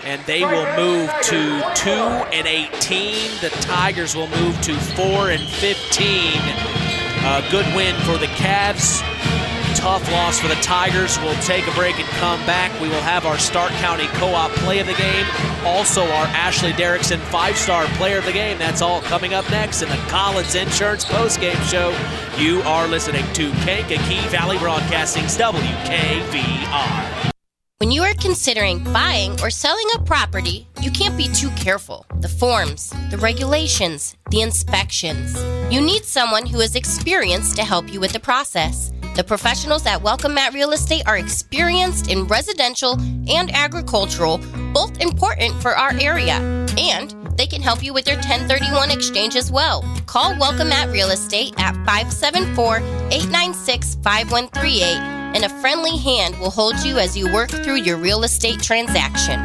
and they will move to 2-18. The Tigers will move to 4-15. A good win for the Cavs. Tough loss for the Tigers. We'll take a break and come back. We will have our Stark County Co-op play of the game. Also our Ashley Derrickson 5-star player of the game. That's all coming up next in the Collins Insurance postgame show. You are listening to Kankakee Valley Broadcasting's WKVR. When you are considering buying or selling a property, you can't be too careful. The forms, the regulations, the inspections. You need someone who is experienced to help you with the process. The professionals at Welcome Mat Real Estate are experienced in residential and agricultural, both important for our area. And they can help you with your 1031 exchange as well. Call Welcome Mat Real Estate at 574-896-5138, and a friendly hand will hold you as you work through your real estate transaction.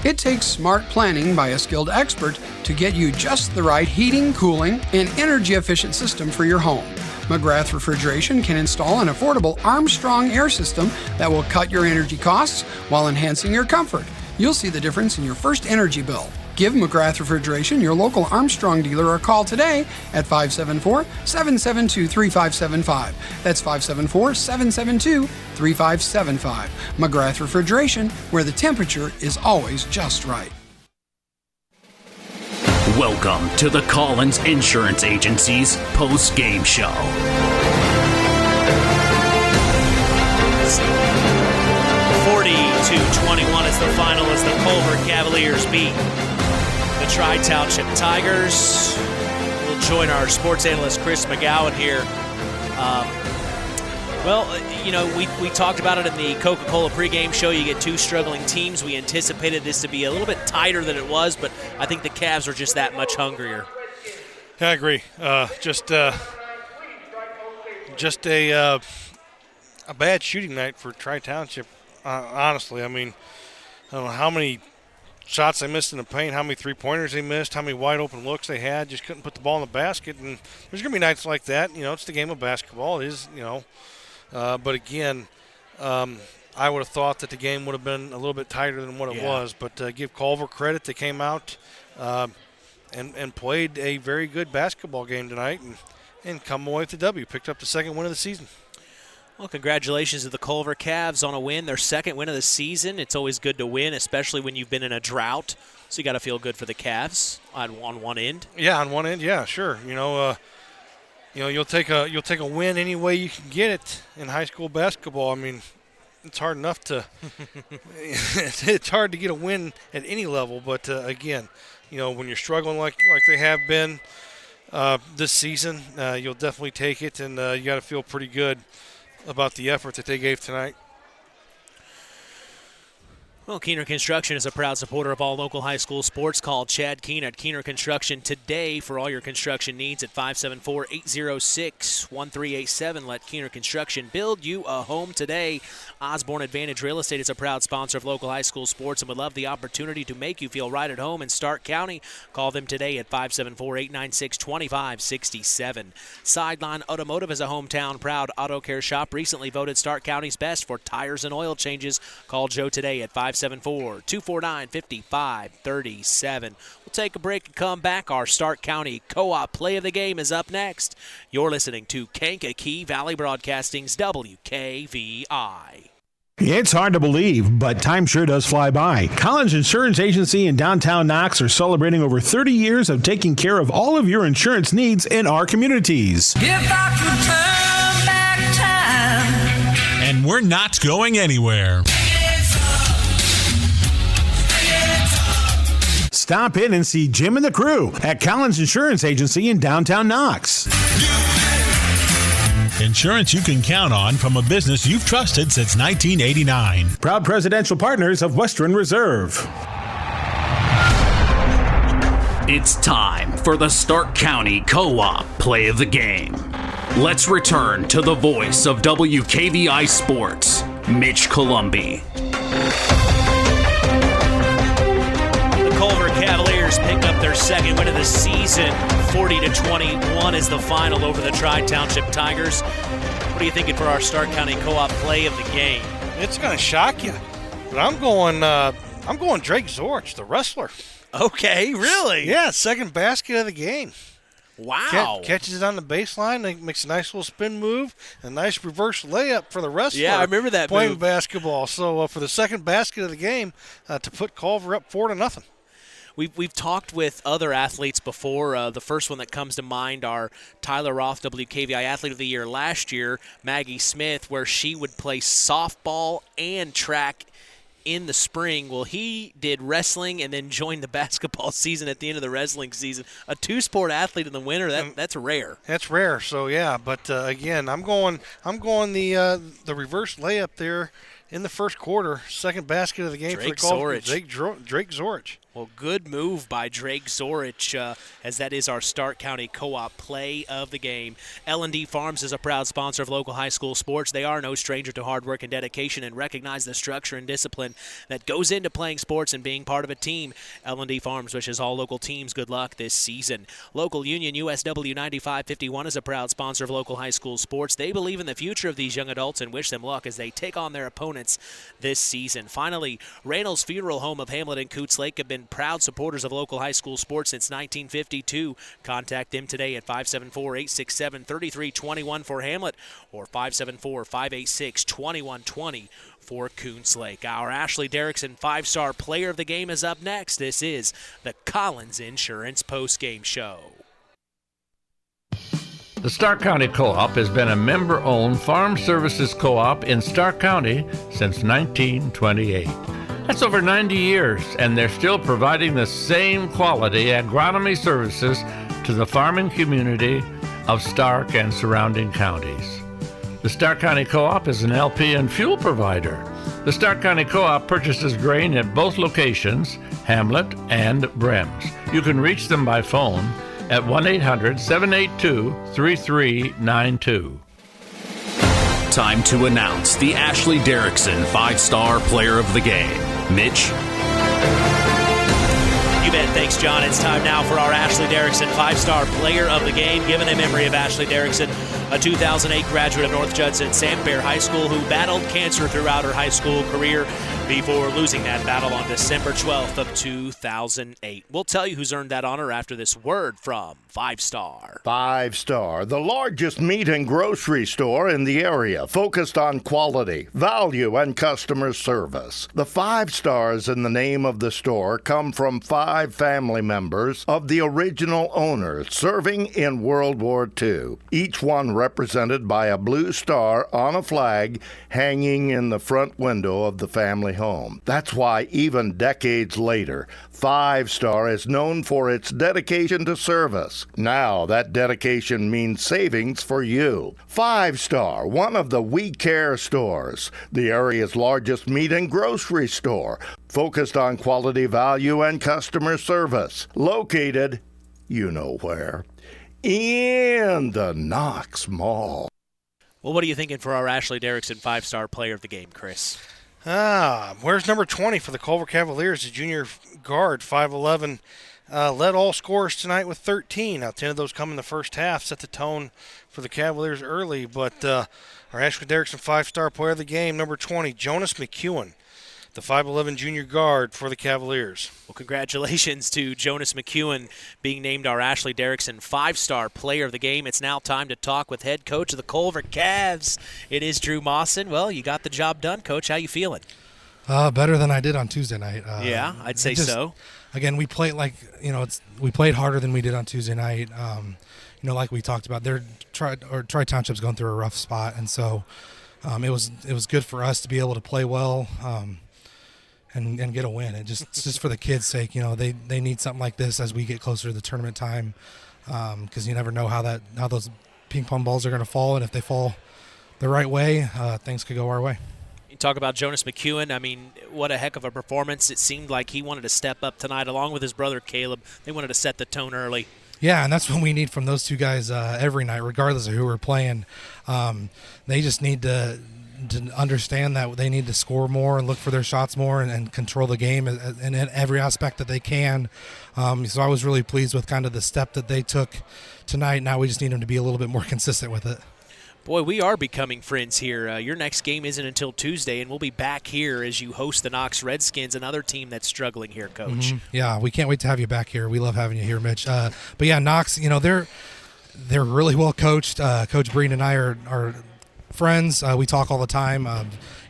It takes smart planning by a skilled expert to get you just the right heating, cooling, and energy-efficient system for your home. McGrath Refrigeration can install an affordable Armstrong air system that will cut your energy costs while enhancing your comfort. You'll see the difference in your first energy bill. Give McGrath Refrigeration, your local Armstrong dealer, a call today at 574-772-3575. That's 574-772-3575. McGrath Refrigeration, where the temperature is always just right. Welcome to the Collins Insurance Agency's post-game show. 40-21 is the final as the Culver Cavaliers beat the Tri-Township Tigers. We'll We'll join our sports analyst Chris McGowan here. We talked about it in the Coca-Cola pregame show. You get two struggling teams. We anticipated this to be a little bit tighter than it was, but I think the Cavs are just that much hungrier. Yeah, I agree. Just a bad shooting night for Tri-Township, honestly. I mean, I don't know how many shots they missed in the paint, how many three-pointers they missed, how many wide-open looks they had. Just couldn't put the ball in the basket. And there's going to be nights like that. It's the game of basketball. It is, but again, I would have thought that the game would have been a little bit tighter than what it was. But give Culver credit. They came out and played a very good basketball game tonight and come away with the W. Picked up the second win of the season. Well, congratulations to the Culver Cavs on a win, their second win of the season. It's always good to win, especially when you've been in a drought. So you got to feel good for the Cavs on one end. Yeah, on one end, yeah, sure. You'll take a win any way you can get it in high school basketball. I mean, it's hard enough to it's hard to get a win at any level. But again, when you're struggling like they have been this season, you'll definitely take it, and you got to feel pretty good about the effort that they gave tonight. Well, Keener Construction is a proud supporter of all local high school sports. Call Chad Keen at Keener Construction today for all your construction needs at 574-806-1387. Let Keener Construction build you a home today. Osborne Advantage Real Estate is a proud sponsor of local high school sports and would love the opportunity to make you feel right at home in Stark County. Call them today at 574-896-2567. Sideline Automotive is a hometown proud auto care shop, recently voted Stark County's best for tires and oil changes. Call Joe today at 574-249-5537. We'll take a break and come back. Our Stark County Co-op Play of the Game is up next. You're listening to Kankakee Valley Broadcasting's WKVI. It's hard to believe, but time sure does fly by. Collins Insurance Agency in downtown Knox are celebrating over 30 years of taking care of all of your insurance needs in our communities. If I could turn back time. And we're not going anywhere. Stop in and see Jim and the crew at Collins Insurance Agency in downtown Knox. Insurance you can count on from a business you've trusted since 1989. Proud presidential partners of Western Reserve. It's time for the Stark County Co-op Play of the Game. Let's return to the voice of WKVI Sports, Mitch Columbi. Culver Cavaliers pick up their second win of the season. 40-21 is the final over the Tri-Township Tigers. What are you thinking for our Stark County Co-op Play of the Game? It's going to shock you, but I'm going Drake Zorich, the wrestler. Okay, really? Yeah, second basket of the game. Wow. Catches it on the baseline, makes a nice little spin move, a nice reverse layup for the wrestler. Yeah, I remember that playing move. basketball. So for the second basket of the game, to put Culver up 4-0. We've talked with other athletes before. The first one that comes to mind are Tyler Roth, WKVI Athlete of the Year last year, Maggie Smith, where she would play softball and track in the spring. Well, he did wrestling and then joined the basketball season at the end of the wrestling season. A two-sport athlete in the winter, that's rare. That's rare. So yeah, but again, I'm going the reverse layup there in the first quarter, second basket of the game Drake for the Zorich. Drake Zorich. Well, good move by Drake Zorich, as that is our Stark County Co-op Play of the Game. L&D Farms is a proud sponsor of local high school sports. They are no stranger to hard work and dedication and recognize the structure and discipline that goes into playing sports and being part of a team. L&D Farms wishes all local teams good luck this season. Local Union USW 9551 is a proud sponsor of local high school sports. They believe in the future of these young adults and wish them luck as they take on their opponents this season. Finally, Reynolds Funeral Home of Hamlet and Coots Lake have been proud supporters of local high school sports since 1952. Contact them today at 574-867-3321 for Hamlet or 574-586-2120 for Coots Lake. Our Ashley Derrickson 5-star player of the game is up next. This is the Collins Insurance Postgame Show. The Stark County Co-op has been a member-owned farm services co-op in Stark County since 1928. That's over 90 years, and they're still providing the same quality agronomy services to the farming community of Stark and surrounding counties. The Stark County Co-op is an LP and fuel provider. The Stark County Co-op purchases grain at both locations, Hamlet and Brems. You can reach them by phone at 1-800-782-3392. Time to announce the Ashley Derrickson 5-Star Player of the Game. Mitch? You bet. Thanks, John. It's time now for our Ashley Derrickson 5-Star Player of the Game, given in memory of Ashley Derrickson, a 2008 graduate of North Judson Sanfair High School who battled cancer throughout her high school career before losing that battle on December 12th of 2008. We'll tell you who's earned that honor after this word from 5-Star. 5-Star, the largest meat and grocery store in the area, focused on quality, value, and customer service. The 5 stars in the name of the store come from 5 family members of the original owners serving in World War II, each one represented by a blue star on a flag hanging in the front window of the family home. That's why even decades later, 5-Star is known for its dedication to service. Now that dedication means savings for you. 5-Star, one of the We Care stores, the area's largest meat and grocery store, focused on quality, value, and customer service. Located, you know where, in the Knox Mall. Well, what are you thinking for our Ashley Derrickson 5-Star Player of the Game, Chris? Where's number 20 for the Culver Cavaliers, the junior guard, 5'11", led all scorers tonight with 13. Now, 10 of those come in the first half, set the tone for the Cavaliers early. But our Ashley Derrickson 5-Star Player of the Game, number 20, Jonas McEwen, the 5'11" junior guard for the Cavaliers. Well, congratulations to Jonas McEwen being named our Ashley Derrickson 5-Star Player of the Game. It's now time to talk with head coach of the Culver Cavs. It is Drew Mawson. Well, you got the job done, Coach. How you feeling? Better than I did on Tuesday night. Yeah, I'd say so. Again, we played we played harder than we did on Tuesday night. Like we talked about, Tri-Township's going through a rough spot, and so it was good for us to be able to play well. And get a win. It's just for the kids' sake. They need something like this as we get closer to the tournament time, because you never know how those ping pong balls are going to fall, and if they fall the right way, things could go our way. You talk about Jonas McEwen. I mean, what a heck of a performance. It seemed like he wanted to step up tonight along with his brother Caleb. They wanted to set the tone early. Yeah, and that's what we need from those two guys every night, regardless of who we're playing. They just need to understand that they need to score more and look for their shots more and control the game in every aspect that they can. So I was really pleased with kind of the step that they took tonight. Now we just need them to be a little bit more consistent with it. Boy, we are becoming friends here. Your next game isn't until Tuesday, and we'll be back here as you host the Knox Redskins, another team that's struggling here, Coach. Mm-hmm. Yeah, we can't wait to have you back here. We love having you here, Mitch. But yeah, Knox, they're really well coached. Coach Breen and I are friends. We talk all the time.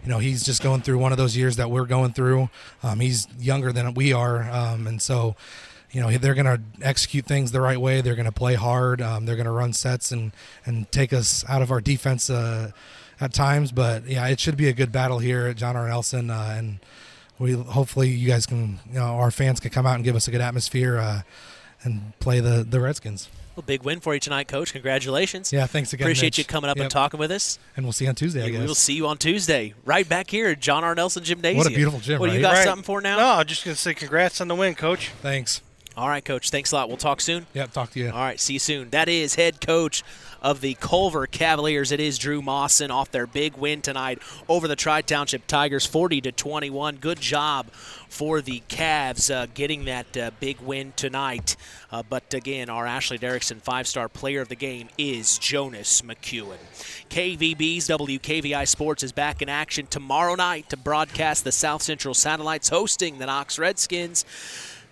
He's just going through one of those years that we're going through. He's younger than we are, and so they're going to execute things the right way. They're going to play hard. They're going to run sets and take us out of our defense at times. But yeah, it should be a good battle here at John R. Nelson, and hopefully you guys can, our fans can come out and give us a good atmosphere and play the Redskins. Well, big win for you tonight, Coach. Congratulations. Yeah, thanks again, Appreciate Mitch. you coming up and talking with us. And we'll see you on Tuesday, I guess. We will see you on Tuesday, right back here at John R. Nelson Gymnasium. What a beautiful gym, What, right? you got something for now? No, I'm just going to say congrats on the win, Coach. Thanks. All right, Coach. Thanks a lot. We'll talk soon. Yep, talk to you. All right, see you soon. That is head coach of the Culver Cavaliers. It is Drew Mawson off their big win tonight over the Tri-Township Tigers, 40-21. Good job for the Cavs getting that big win tonight. But again, our Ashley Derrickson 5-Star Player of the Game is Jonas McEwen. KVB's WKVI Sports is back in action tomorrow night to broadcast the South Central Satellites hosting the Knox Redskins.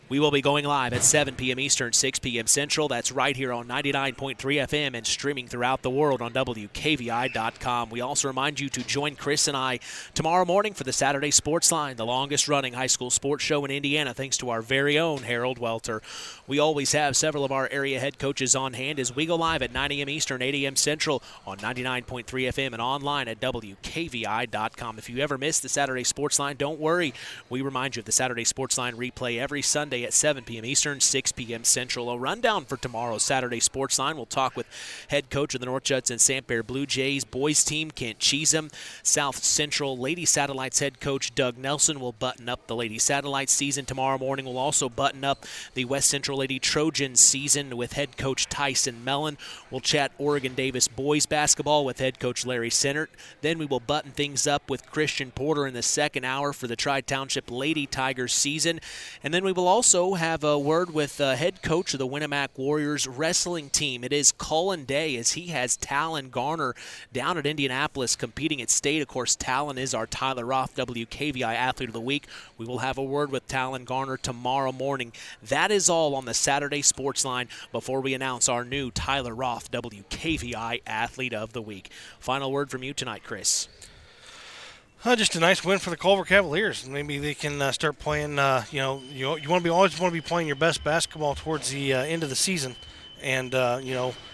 We will be going live at 7 p.m. Eastern, 6 p.m. Central. That's right here on 99.3 FM and streaming throughout the world on WKVI.com. We also remind you to join Chris and I tomorrow morning for the Saturday Sports Line, the longest-running high school sports show in Indiana, thanks to our very own Harold Welter. We always have several of our area head coaches on hand as we go live at 9 a.m. Eastern, 8 a.m. Central on 99.3 FM and online at WKVI.com. If you ever miss the Saturday Sports Line, don't worry. We remind you of the Saturday Sports Line replay every Sunday Sunday at 7 p.m. Eastern, 6 p.m. Central. A rundown for tomorrow's Saturday Sports Line. We'll talk with head coach of the North Judson Santerre Blue Jays boys team, Kent Cheesem. South Central Lady Satellites head coach Doug Nelson will button up the Lady Satellites season tomorrow morning. We'll also button up the West Central Lady Trojans season with head coach Tyson Mellon. We'll chat Oregon Davis boys basketball with head coach Larry Sennert. Then we will button things up with Christian Porter in the second hour for the Tri-Township Lady Tigers season. And then we will also have a word with head coach of the Winamac Warriors wrestling team. It is Cullen Day as he has Talon Garner down at Indianapolis competing at state. Of course, Talon is our Tyler Roth WKVI Athlete of the Week. We will have a word with Talon Garner tomorrow morning. That is all on the Saturday Sports Line before we announce our new Tyler Roth WKVI Athlete of the Week. Final word from you tonight, Chris. Just a nice win for the Culver Cavaliers. Maybe they can start playing. You always want to be playing your best basketball towards the end of the season, and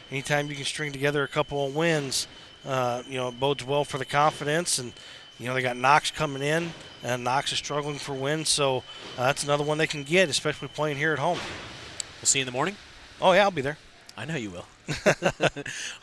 anytime you can string together a couple of wins, it bodes well for the confidence. And they got Knox coming in, and Knox is struggling for wins, so that's another one they can get, especially playing here at home. We'll see you in the morning. Oh yeah, I'll be there. I know you will.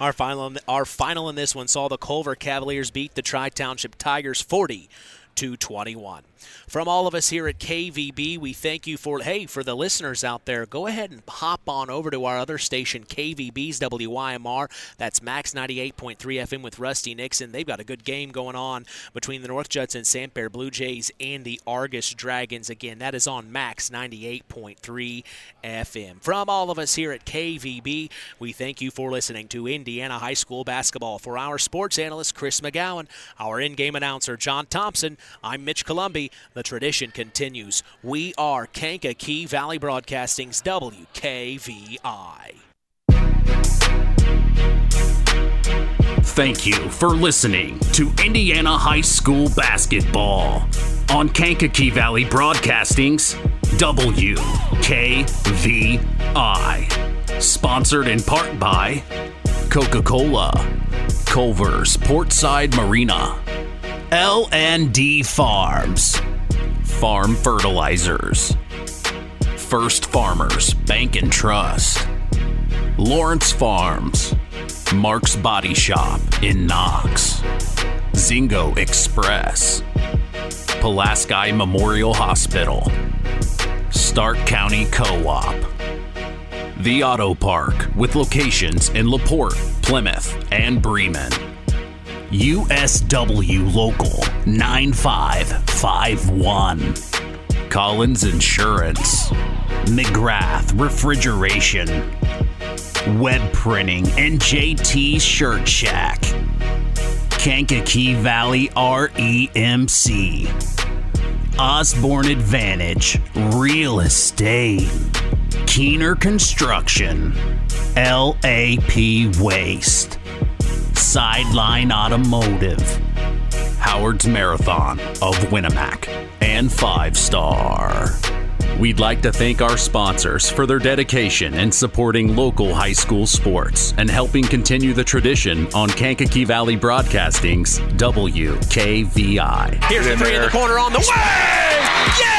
Our final in this one saw the Culver Cavaliers beat the Tri-Township Tigers 40-21. From all of us here at KVB, we thank you for the listeners out there, go ahead and hop on over to our other station, KVB's WYMR. That's Max 98.3 FM with Rusty Nixon. They've got a good game going on between the North Judson Santerre Blue Jays and the Argus Dragons. Again, that is on Max 98.3 FM. From all of us here at KVB, we thank you for listening to Indiana High School basketball. For our sports analyst, Chris McGowan, our in-game announcer, John Thompson, I'm Mitch Columby. The tradition continues. We are Kankakee Valley Broadcasting's WKVI. Thank you for listening to Indiana High School basketball on Kankakee Valley Broadcasting's WKVI. Sponsored in part by Coca-Cola, Culver's Portside Marina, L&D Farms, Farm Fertilizers, First Farmers Bank and Trust, Lawrence Farms, Mark's Body Shop in Knox, Zingo Express, Pulaski Memorial Hospital, Stark County Co-op, The Auto Park with locations in LaPorte, Plymouth, and Bremen, USW Local 9551, Collins Insurance, McGrath Refrigeration, Web Printing and JT Shirt Shack, Kankakee Valley REMC, Osborne Advantage Real Estate, Keener Construction, LAP Waste, Sideline Automotive, Howard's Marathon of Winamac, and 5 Star. We'd like to thank our sponsors for their dedication in supporting local high school sports and helping continue the tradition on Kankakee Valley Broadcasting's WKVI. Here's the three in the corner on the way! Yeah!